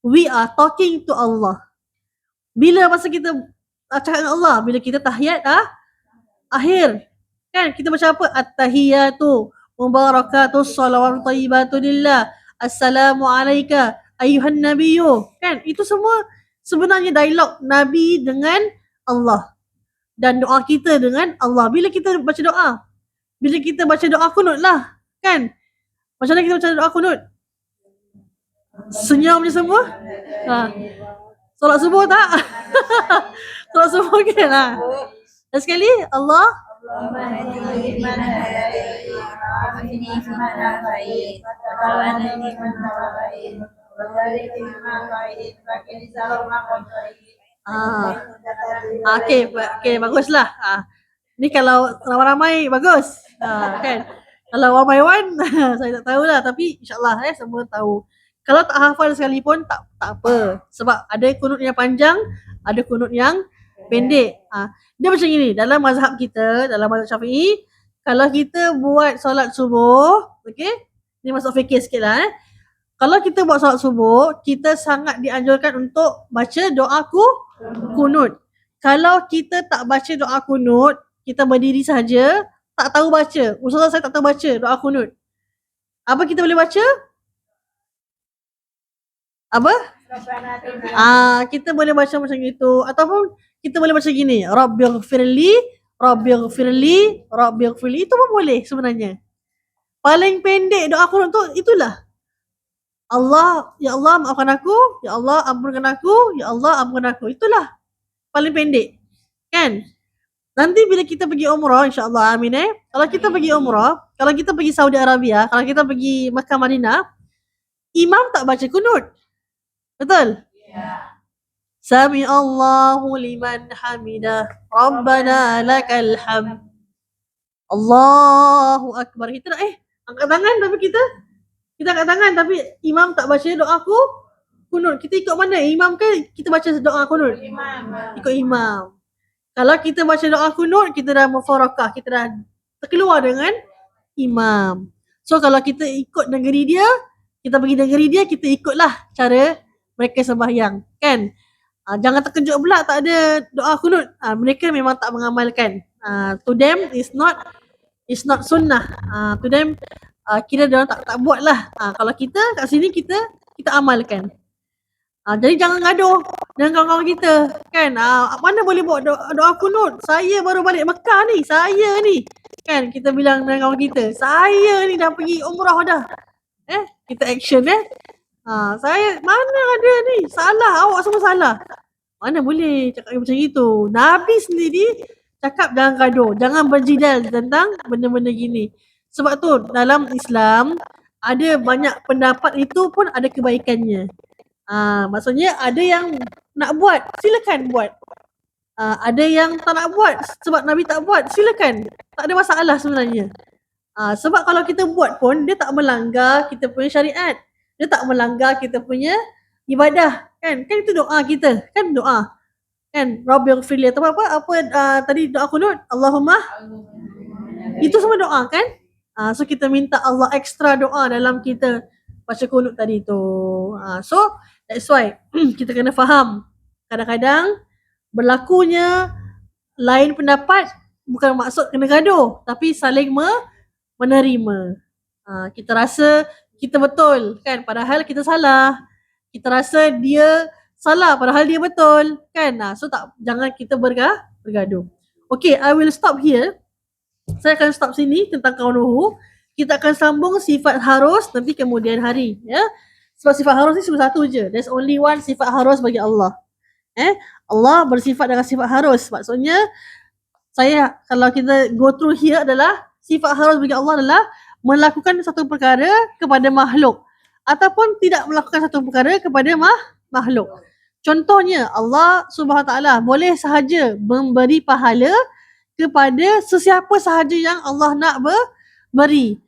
We are talking to Allah. Bila masa kita cakap dengan Allah, bila kita tahiyat akhir, kan kita baca apa? At-tahiyatu mubarakatuh salawatu tayyibatu lillah, assalamu alayka ayyuhan nabiyyu, kan? Itu semua sebenarnya dialog Nabi dengan Allah dan doa kita dengan Allah. Bila kita baca doa, bila kita baca doa kunut lah, kan? Macam mana kita baca doa kunut? Senyum je semua? Solat subuh tak? Solat subuh kan? Dan sekali Allah Okay, baguslah. Ni kalau ramai-ramai bagus. Kan? Kalau one by one saya tak tahulah, tapi insyaAllah semua tahu. Kalau tak hafal sekalipun tak apa. Sebab ada kunut yang panjang, ada kunut yang pendek. Dia macam gini, dalam mazhab kita, dalam mazhab Syafi'i, kalau kita buat solat subuh, okey? Ni masuk fikir sikit lah. Kalau kita buat solat subuh, kita sangat dianjurkan untuk baca doa kunut. Kalau kita tak baca doa kunut, kita berdiri saja, tak tahu baca. Ustazah saya tak tahu baca doa kunut. Apa kita boleh baca? Apa? Kita boleh baca macam itu. Ataupun kita boleh baca gini, Rabbighfirli, Rabbighfirli, Rabbighfirli. Itu pun boleh sebenarnya. Paling pendek doa kunut tu itulah. Allah, ya Allah maafkan aku, ya Allah ampunkan aku, ya Allah ampunkan aku. Itulah paling pendek. Kan? Nanti bila kita pergi umrah, insyaAllah, amin Kalau kita pergi umrah, kalau kita pergi Saudi Arabia, kalau kita pergi Makkah Madinah, imam tak baca kunut. Betul? Sami Allahu liman hamidah, Rabbana lakal hamd. Allahu Akbar. Kita nak angkat tangan tapi kita angkat tangan tapi imam tak baca doa kunut. Kita ikut mana? Imam ke kita baca doa kunut? Ikut imam. Kalau kita baca doa kunut, kita dah mufarakah, kita dah terkeluar dengan imam. So kalau kita ikut negeri dia, kita pergi negeri dia, kita ikutlah cara mereka sembahyang, kan? Jangan terkejut pula tak ada doa kunut. Mereka memang tak mengamalkan. To them it's not sunnah. To them kira dia orang tak buat lah. Kalau kita kat sini kita amalkan. Jadi jangan gaduh dengan kawan-kawan kita, kan? Mana boleh buat doa kunut? Saya baru balik Mekah ni, saya ni. Kan kita bilang dengan kawan kita, saya ni dah pergi umrah dah. Kita action saya mana ada ni, salah, awak semua salah. Mana boleh cakap macam itu. Nabi sendiri cakap jangan gaduh, jangan berjidal tentang benda-benda gini. Sebab tu dalam Islam ada banyak pendapat itu pun ada kebaikannya. Maksudnya ada yang nak buat, silakan buat. Ada yang tak nak buat sebab Nabi tak buat, silakan. Tak ada masalah sebenarnya. Sebab kalau kita buat pun dia tak melanggar kita punya syariat. Dia tak melanggar kita punya ibadah, kan? Kan itu doa kita, kan doa. Kan Rabbighfirli atau apa tadi doa kunut, Allahumma. Itu semua doa, kan? So kita minta Allah ekstra doa dalam kita baca kunut tadi tu. So that's why kita kena faham kadang-kadang berlakunya lain pendapat bukan maksud kena gaduh, tapi saling menerima. Kita rasa kita betul, kan? Padahal kita salah. Kita rasa dia salah padahal dia betul, kan? So jangan kita bergaduh. Okay, I will stop here. Saya akan stop sini tentang kaunuhu. Kita akan sambung sifat harus nanti kemudian hari, ya. Sebab sifat harus ni cuma satu je. There's only one sifat harus bagi Allah. Allah bersifat dengan sifat harus. Maksudnya kalau kita go through here adalah sifat harus bagi Allah adalah melakukan satu perkara kepada makhluk ataupun tidak melakukan satu perkara kepada makhluk. Contohnya Allah Subhanahu Wa Taala boleh sahaja memberi pahala kepada sesiapa sahaja yang Allah nak beri.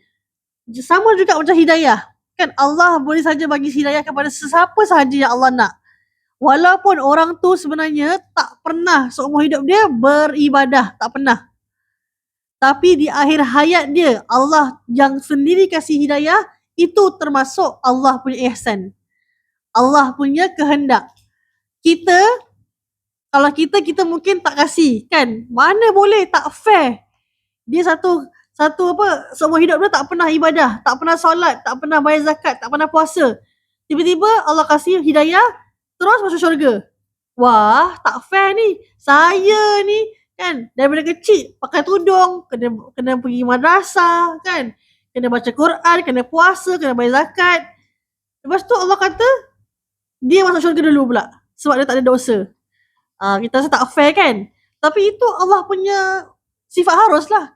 Sama juga macam hidayah. Kan Allah boleh saja bagi hidayah kepada sesiapa sahaja yang Allah nak. Walaupun orang tu sebenarnya tak pernah seumur hidup dia beribadah, tak pernah. Tapi di akhir hayat dia, Allah yang sendiri kasih hidayah, itu termasuk Allah punya ihsan. Allah punya kehendak. Kalau kita mungkin tak kasih, kan? Mana boleh, tak fair. Dia satu seumur hidup dia tak pernah ibadah, tak pernah solat, tak pernah bayar zakat, tak pernah puasa. Tiba-tiba Allah kasih hidayah, terus masuk syurga. Wah, tak fair ni. Saya ni, kan, daripada kecil pakai tudung, kena pergi madrasah, kan? Kena baca Quran, kena puasa, kena bayar zakat. Lepas tu Allah kata, dia masuk syurga dulu pula. Sebab dia tak ada dosa. Kita rasa tak fair, kan? Tapi itu Allah punya sifat harus lah.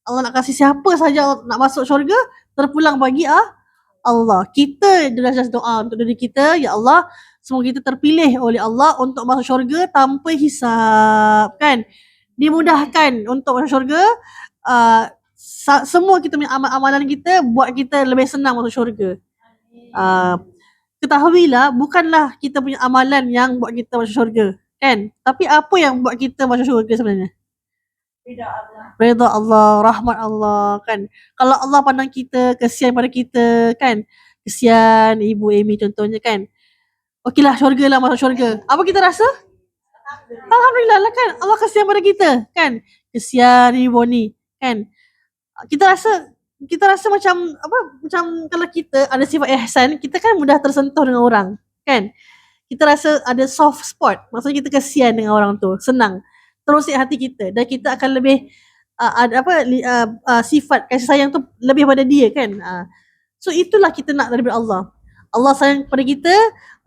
Allah nak kasih siapa sahaja nak masuk syurga, terpulang bagi Allah. Kita adalah just doa untuk diri kita, ya Allah, semoga kita terpilih oleh Allah untuk masuk syurga tanpa hisab, kan? Dimudahkan untuk masuk syurga. Semua kita punya amalan kita buat kita lebih senang masuk syurga. Ketahuilah bukanlah kita punya amalan yang buat kita masuk syurga, kan? Tapi apa yang buat kita masuk syurga sebenarnya? Redha Allah, rahmat Allah, kan? Kalau Allah pandang kita, kesian pada kita, kan? Kesian Ibu Amy contohnya, kan? Okeylah, syurga lah, masuk syurga. Apa kita rasa? Alhamdulillah lah, kan? Allah kesian pada kita, kan? Kesian Ibu ni, kan? Kita rasa macam kalau kita ada sifat ihsan, kita kan mudah tersentuh dengan orang, kan? Kita rasa ada soft spot, maksudnya kita kesian dengan orang tu, senang. Terusik hati kita dan kita akan lebih sifat kasih sayang tu lebih pada dia, kan? So itulah kita nak daripada Allah. Allah sayang pada kita,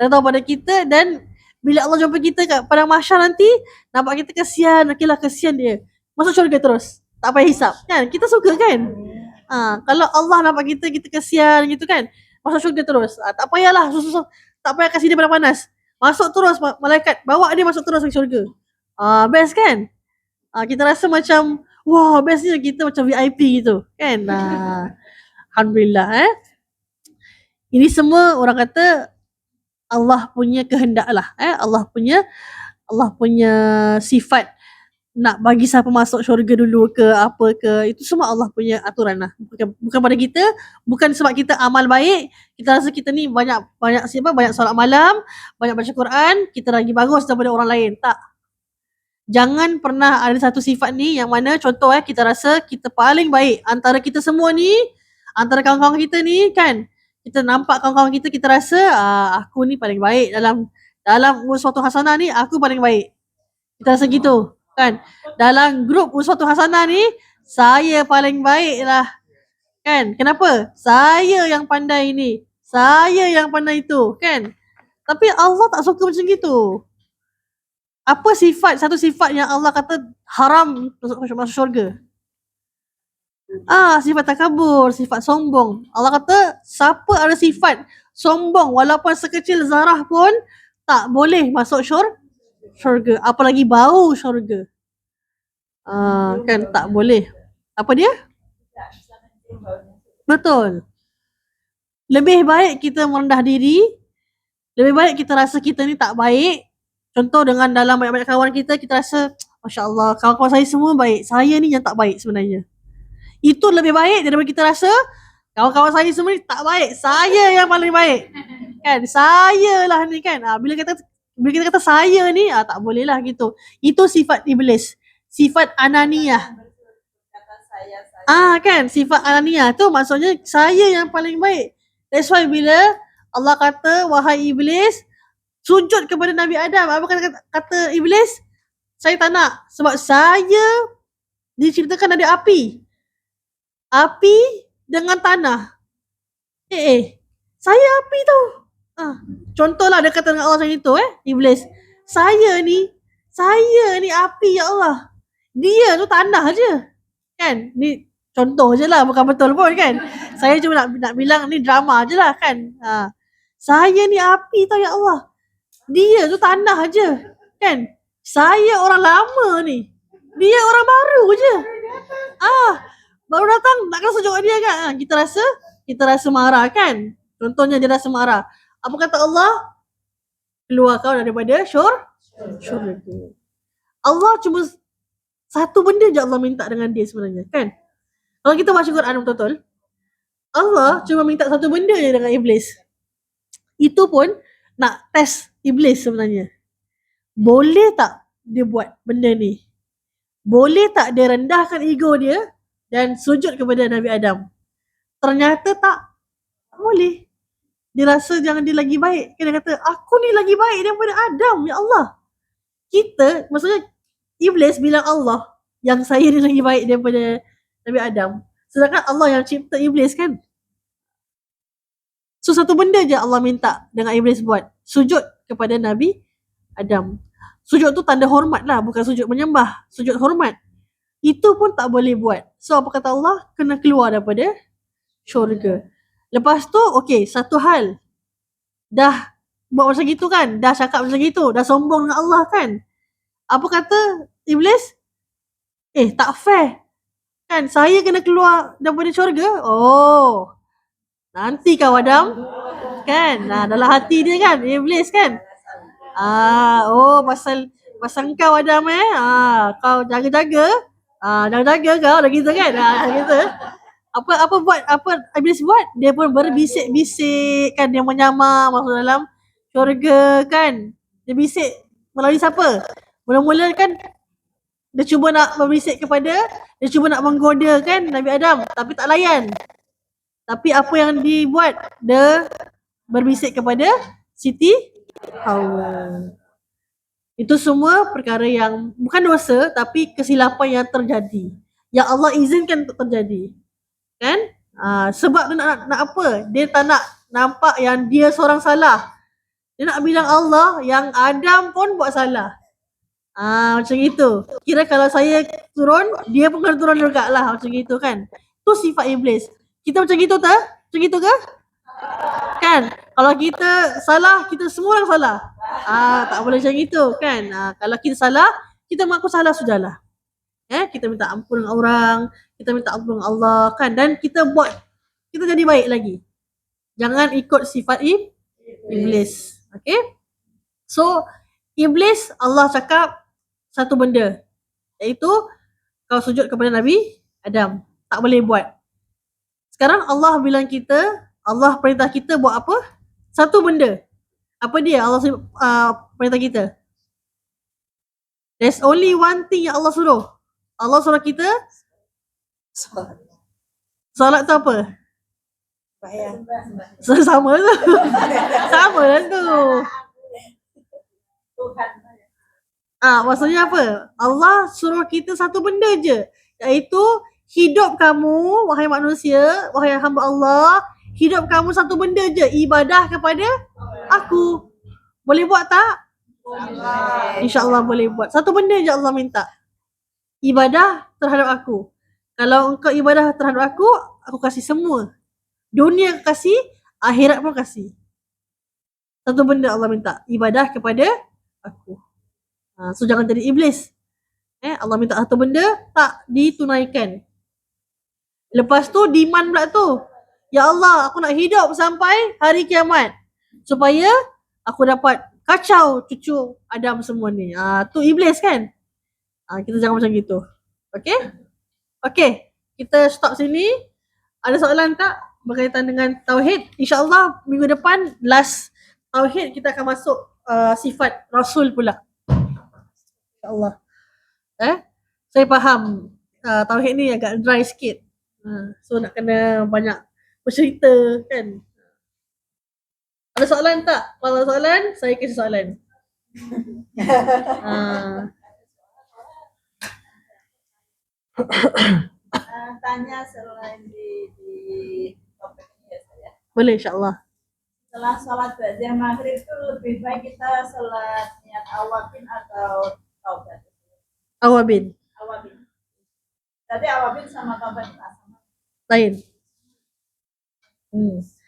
redha pada kita, dan bila Allah jumpa kita kat padang mahsyar nanti, nampak kita kesian, okeylah kesian dia. Masuk syurga terus. Tak payah hisap, kan? Kita suka, kan? Kalau Allah nampak kita kesian gitu, kan? Masuk syurga terus. Tak payahlah susah, tak payah kasih dia panas. Masuk terus, malaikat bawa dia masuk terus ke syurga. Best, kan? Kita rasa macam, wah, bestnya kita macam VIP gitu, kan? Alhamdulillah, Ini semua orang kata Allah punya kehendak lah, Allah punya sifat nak bagi siapa masuk syurga dulu ke apa ke, itu semua Allah punya aturan lah. Bukan pada kita, bukan sebab kita amal baik, kita rasa kita ni banyak solat malam, banyak baca Quran, kita lagi bagus daripada orang lain. Tak. Jangan pernah ada satu sifat ni yang mana contoh kita rasa kita paling baik antara kita semua ni, antara kawan-kawan kita ni kan. Kita nampak kawan-kawan kita, kita rasa aku ni paling baik dalam suatu hasanah ni, aku paling baik. Kita rasa gitu kan. Dalam grup suatu hasanah ni, saya paling baik lah kan. Kenapa? Saya yang pandai ni, saya yang pandai itu kan. Tapi Allah tak suka macam gitu. Apa satu sifat yang Allah kata haram masuk syurga? Sifat takabur, sifat sombong. Allah kata siapa ada sifat sombong walaupun sekecil zarah pun tak boleh masuk syurga. Apalagi bau syurga. Kan tak boleh. Apa dia? Betul. Lebih baik kita merendah diri, lebih baik kita rasa kita ni tak baik. Contoh dengan dalam banyak-banyak kawan kita, kita rasa Masya Allah, kawan-kawan saya semua baik, saya ni yang tak baik sebenarnya. Itu lebih baik daripada kita rasa kawan-kawan saya semua ni tak baik, saya yang paling baik kan, saya lah ni kan. Bila kita kata saya ni, tak boleh lah gitu. Itu sifat iblis, sifat ananiyah. Kan, sifat ananiyah tu maksudnya saya yang paling baik. That's why bila Allah kata, wahai iblis, sujud kepada Nabi Adam, apa kata iblis? Saya tak nak, sebab saya diciptakan dari api dengan tanah. Saya api tau. Contohlah dia kata dengan Allah macam itu, iblis. Saya ni api, ya Allah. Dia tu tanah je. Kan? Ni contoh je lah, bukan betul pun kan. Saya cuma nak bilang ni drama je lah kan. Saya ni api tau, ya Allah. Dia tu tanah je. Kan? Saya orang lama ni. Dia orang baru je. Baru datang, nak kena sujud dia kan. Kita rasa marah kan. Contohnya dia rasa marah. Apa kata Allah? Keluar kau daripada syurga. Allah cuma satu benda je Allah minta dengan dia sebenarnya kan. Kalau kita baca Quran betul-betul, Allah cuma minta satu benda je dengan iblis. Itu pun nak test iblis sebenarnya. Boleh tak dia buat benda ni? Boleh tak dia rendahkan ego dia dan sujud kepada Nabi Adam? Ternyata tak boleh. Dia rasa jangan dia lagi baik. Dia kata, aku ni lagi baik daripada Adam, ya Allah. Maksudnya iblis bilang Allah yang saya ni lagi baik daripada Nabi Adam. Sedangkan Allah yang cipta iblis kan. So satu benda je Allah minta dengan iblis buat. Sujud kepada Nabi Adam. Sujud tu tanda hormat lah, bukan sujud menyembah. Sujud hormat. Itu pun tak boleh buat. So apa kata Allah? Kena keluar daripada syurga. Lepas tu, satu hal. Dah buat macam gitu kan? Dah cakap macam gitu. Dah sombong dengan Allah kan? Apa kata iblis? Tak fair. Kan? Saya kena keluar daripada syurga. Nanti kau Adam. Kan? Dalam hati dia kan? Iblis kan? Pasal kau Adam kau jaga-jaga. Jaga-jaga kau dah gitu kan? Gitu. Apa iblis buat? Dia pun berbisik-bisik kan, dia menyamar masuk dalam syurga kan. Dia bisik melalui siapa? Mula-mula kan dia cuba nak dia cuba nak menggoda kan Nabi Adam, tapi tak layan. Tapi apa yang dibuat? Dia berbisik kepada Siti Hawa. Itu semua perkara yang bukan dosa, tapi kesilapan yang terjadi, yang Allah izinkan untuk terjadi. Kan? Sebab dia nak apa? Dia tak nak nampak yang dia seorang salah. Dia nak bilang Allah yang Adam pun buat salah. Macam itu. Kira kalau saya turun, dia pun kena turun juga lah. Macam itu kan. Itu sifat iblis. Kita macam gitu tak? Macam gitu ke? Kan? Kalau kita salah, kita semua orang salah. Tak boleh macam itu kan. Kalau kita salah, kita mengaku salah sudahlah. Kita minta ampun dengan orang, kita minta ampun dengan Allah kan, dan kita jadi baik lagi. Jangan ikut sifat iblis. Okay? So iblis, Allah cakap satu benda. Iaitu kau sujud kepada Nabi Adam. Tak boleh buat. Sekarang Allah bilang kita, Allah perintah kita buat apa? Satu benda. Apa dia Allah perintah kita? There's only one thing yang Allah suruh. Allah suruh kita solat tu apa? Sama tu. Sama lah tu. Maksudnya apa? Allah suruh kita satu benda je. Iaitu hidup kamu, wahai manusia, wahai hamba Allah, hidup kamu satu benda je. Ibadah kepada aku. Boleh buat tak? InsyaAllah boleh buat. Satu benda je Allah minta. Ibadah terhadap aku. Kalau engkau ibadah terhadap aku kasih semua. Dunia aku kasih, akhirat pun kasih. Satu benda Allah minta. Ibadah kepada aku. So jangan jadi iblis. Allah minta satu benda, tak ditunaikan. Lepas tu demand pula tu. Ya Allah, aku nak hidup sampai hari kiamat. Supaya aku dapat kacau cucu Adam semua ni. Tu iblis kan? Kita jangan macam gitu. Okay, kita stop sini. Ada soalan tak berkaitan dengan tauhid? InsyaAllah minggu depan last tauhid kita akan masuk sifat Rasul pula. InsyaAllah. Saya faham tauhid ni agak dry sikit. So nak kena banyak bercerita kan. Ada soalan tak? Kalau ada soalan, saya kasih soalan. Tanya selain di topik ini ya saya. Boleh insyaAllah. Setelah sholat ba'da maghrib itu lebih baik kita sholat niat awabin atau taubat? Awabin. Jadi awabin sama taubat sama? Lain.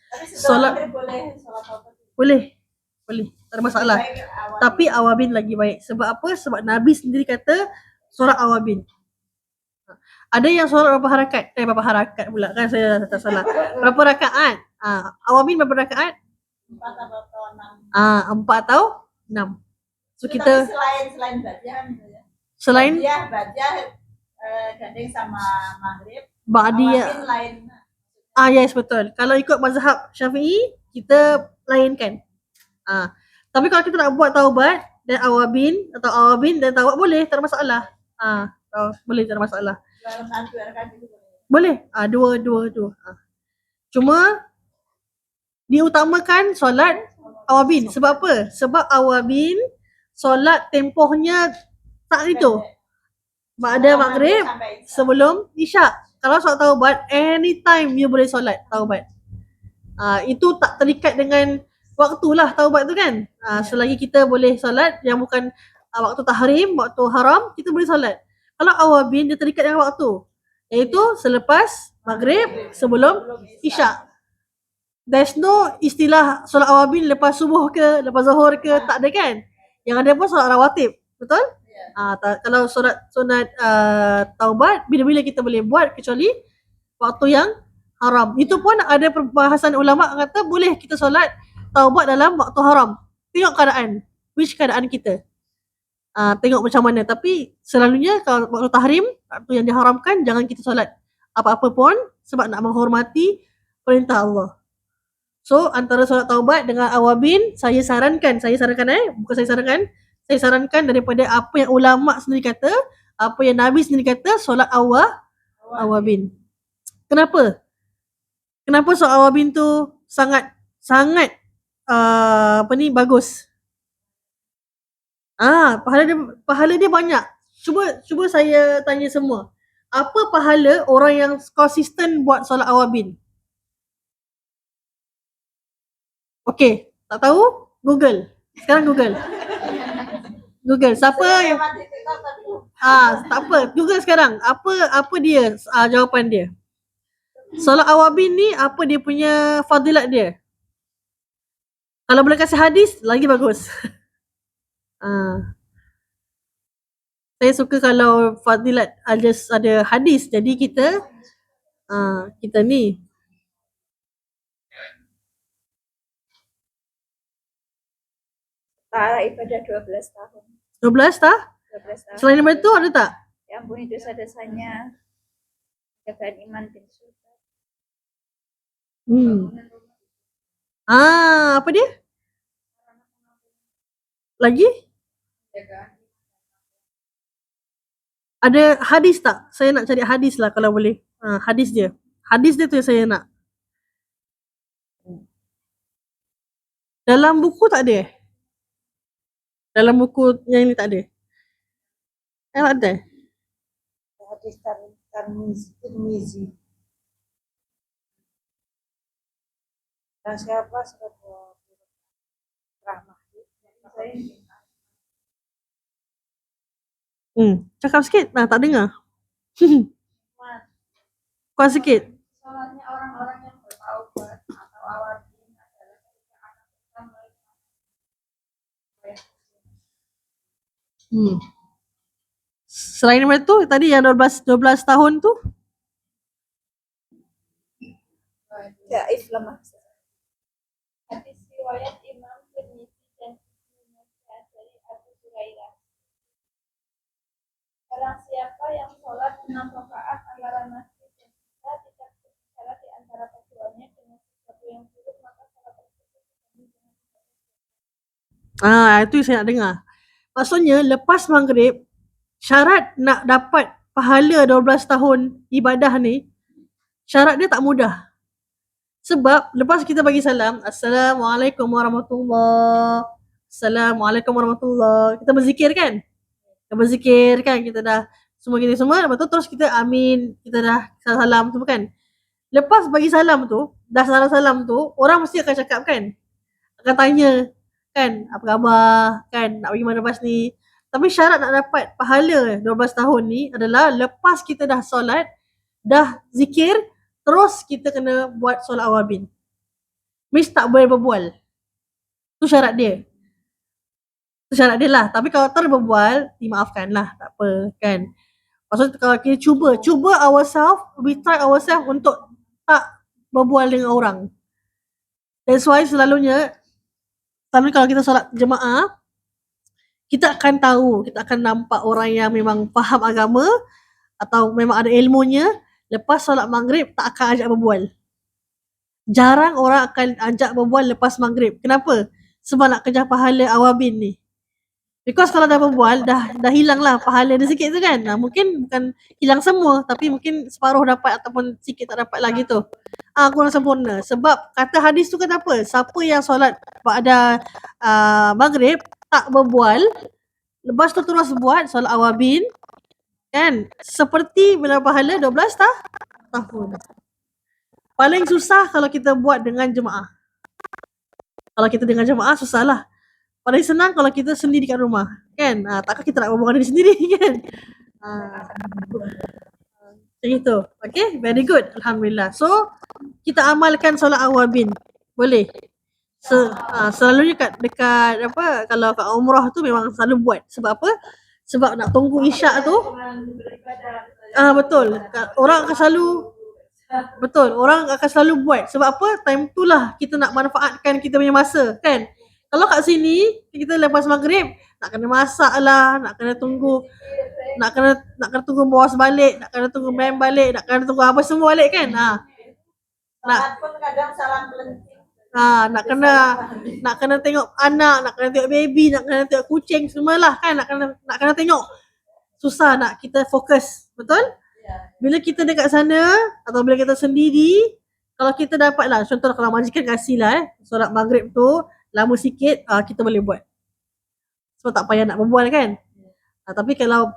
Tapi setelah maghrib boleh sholat taubat? Boleh. Tak ada masalah. Tapi awabin lagi baik. Sebab apa? Sebab Nabi sendiri kata solat awabin. Ada yang solat berapa harakat? Berapa harakat pula kan, saya tak salah. Berapa rakaat? Awabin berapa rakaat? 4 atau 6. 4 atau 6. So kita selain ba'diyah ya. Selain ba'diyah gandeng sama maghrib. Ba'diyah. Awabin lain. Yes betul. Kalau ikut mazhab Syafi'i, kita lainkan. Tapi kalau kita nak buat taubat dan awabin atau awabin dan taubat boleh, tak ada masalah. Boleh, tak ada masalah. Boleh. Dua. Cuma diutamakan solat awabin. Sebab apa? Sebab awabin solat tempohnya tak itu. Ba'da maghrib sebelum isyak. Kalau solat taubat, anytime you boleh solat taubat. Itu tak terikat dengan waktulah taubat tu kan. Selagi kita boleh solat yang bukan waktu tahrim, waktu haram, kita boleh solat. Kalau awabin, dia terikat dengan waktu. Iaitu selepas maghrib, sebelum isyak. There's no istilah solat awabin lepas subuh ke, lepas zuhur ke, tak ada kan. Yang ada pun solat rawatib. Betul? Kalau solat sunat taubat, bila-bila kita boleh buat kecuali waktu yang haram. Itu pun ada perbahasan ulama kata boleh kita solat taubat dalam waktu haram. Tengok keadaan. Which keadaan kita. Tengok macam mana. Tapi selalunya kalau waktu tahrim, waktu yang diharamkan, jangan kita solat apa-apa pun sebab nak menghormati perintah Allah. So antara solat taubat dengan awabin, saya sarankan daripada apa yang ulama sendiri kata, apa yang Nabi sendiri kata, solat awabin. Kenapa solat awabin tu sangat bagus. Pahala dia banyak. Cuba saya tanya semua. Apa pahala orang yang konsisten buat solat awabin? Okey, tak tahu? Google. Sekarang Google. Siapa yang tak apa, Google sekarang. Apa dia jawapan dia? Solat awabin ni apa dia punya fadilat dia? Kalau boleh kasih hadis, lagi bagus. Saya suka kalau fadilat ada hadis. Jadi kita ni Setara ibadah 12 tahun. 12 tak? 12 tahun. Selain daripada tu ada tak? diampuni dosa-dosanya, jagaan iman dan surga. Apa dia? Lagi? Ada hadis tak? Saya nak cari hadis lah kalau boleh. Hadis dia. Hadis dia tu yang saya nak. Dalam buku tak ada? Dalam buku yang ni tak ada? Tak ada? Hadis Tirmizi. Dan siapa surat rahmah? Cakap sikit. Tak dengar. Kuat sikit. Sholatnya orang-orang yang bertaubat atau awalin adalah ketika anak kita melihat. Selain daripada tu, tadi yang 12 tahun tu? Daif lemah. Hadis riwayat Imam Tirmizi dan Ibnu Majah dari Abu Hurairah. Barang siapa yang sholat 6 rakaat antara masjid dan kita tidak berbicara di antara keduanya dengan sesuatu yang buruk, maka sholat tersebut Itu saya nak dengar. Maksudnya lepas maghrib, syarat nak dapat pahala 12 tahun ibadah ni, syarat dia tak mudah. Sebab lepas kita bagi salam, Assalamualaikum warahmatullahi, Assalamualaikum warahmatullahi, kita berzikir kan? Kita dah semua kita semua, lepas tu terus kita amin, kita dah salam semua kan? Lepas bagi salam tu, dah salam tu, orang mesti akan cakap kan? Akan tanya kan, apa khabar kan, nak pergi mana lepas ni. Tapi syarat nak dapat pahala 12 tahun ni adalah lepas kita dah solat, dah zikir, terus kita kena buat solat awabin. Means tak boleh berbual. Tu syarat dia. Tu syarat dia lah. Tapi kalau terberbual, dimaafkan lah. Tak apa kan. Maksudnya kalau kita cuba ourselves, we try ourselves untuk tak berbual dengan orang. That's why selalunya kalau kita solat jemaah, kita akan tahu, kita akan nampak orang yang memang faham agama atau memang ada ilmunya, lepas solat maghrib tak akan ajak berbual. Jarang orang akan ajak berbual lepas maghrib. Kenapa? Sebab nak kejar pahala awabin ni. Because kalau dah berbual, dah hilang lah pahala dia sikit tu kan. Mungkin bukan hilang semua, tapi mungkin separuh dapat ataupun sikit tak dapat lagi tu. Kurang sempurna. Sebab kata hadis tu kan apa? Siapa yang solat pada maghrib tak berbual, lepas tu terus buat solat awabin kan, seperti mendapat pahala 12 tahun. Paling susah kalau kita buat dengan jemaah. Kalau kita dengan jemaah susah lah. Paling senang kalau kita sendiri kat rumah kan. Takkan kita nak berbual diri sendiri kan. Macam itu. Okay, very good. Alhamdulillah. So kita amalkan solat awabin. Boleh. Selalunya dekat apa, kalau kat umrah tu memang selalu buat. Sebab apa? Sebab nak tunggu isyak tu. Betul. Orang akan selalu buat. Sebab apa? Time tu lah kita nak manfaatkan kita punya masa kan. Kalau kat sini kita lepas maghrib nak kena masak lah, nak kena tunggu bos balik, nak kena tunggu mem balik, nak kena tunggu apa semua balik kan. Salat pun kadang salam kelenting. Nak kena tengok anak, nak kena tengok baby, nak kena tengok kucing semualah kan, nak kena tengok. Susah nak kita fokus, betul? Bila kita dekat sana atau bila kita sendiri, kalau kita dapat lah, contoh kalau majikan kasih lah solat maghrib tu lama sikit, kita boleh buat. Sebab tak payah nak berbual kan. Tapi kalau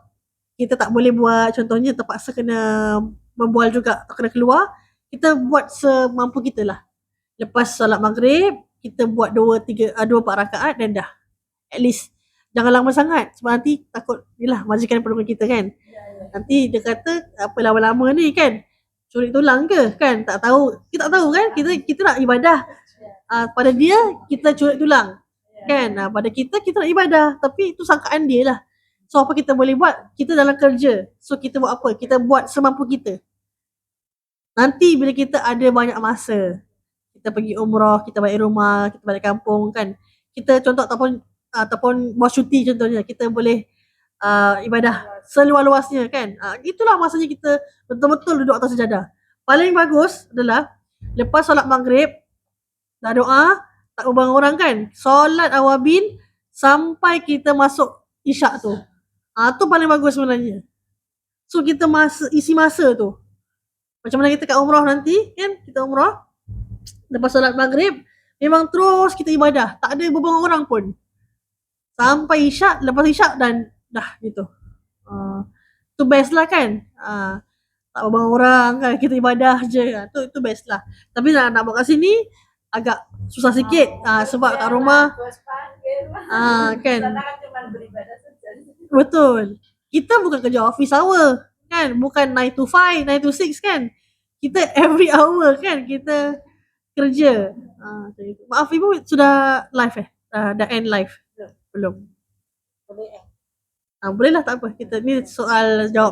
kita tak boleh buat, contohnya terpaksa kena berbual juga atau kena keluar, kita buat semampu kita lah. Lepas solat maghrib, kita buat 2-4 rakaat dan dah. At least jangan lama sangat sebab nanti takut yelah majikan perlu kita kan. Nanti dia kata apa lama-lama ni kan, curi tulang ke kan, tak tahu. Kita tak tahu kan, kita nak ibadah. Pada dia kita curi tulang kan. Pada kita nak ibadah, tapi itu sangkaan dia lah. So apa kita boleh buat? Kita dalam kerja, so kita buat apa? Kita buat semampu kita. Nanti bila kita ada banyak masa, kita pergi umrah, kita balik rumah, kita balik kampung kan, kita contoh ataupun bos cuti contohnya, kita boleh ibadah seluas-luasnya kan. Itulah masanya kita betul-betul duduk atas sejadah. Paling bagus adalah lepas solat maghrib, dah doa, tak ubah orang kan. Solat awabin sampai kita masuk isyak tu. Tu paling bagus sebenarnya. So kita isi masa tu. Macam mana kita kat umrah nanti kan, kita umrah lepas solat maghrib memang terus kita ibadah, tak ada beberapa orang pun sampai isyak. Lepas isyak dan dah gitu. Tu best lah kan. Tak beberapa orang kan, kita ibadah je. Tu best lah. Tapi nak buat kat sini agak susah sikit. Sebab kat rumah kan. Cuma beribadah saja. Betul. Kita bukan kerja office hour kan, bukan 9 to 5, 9 to 6 kan. Kita every hour kan kita kerja. Macam itu. Maaf Ibu, sudah live dah end live? Belum. Boleh Boleh lah, tak apa. Kita ni soal jawab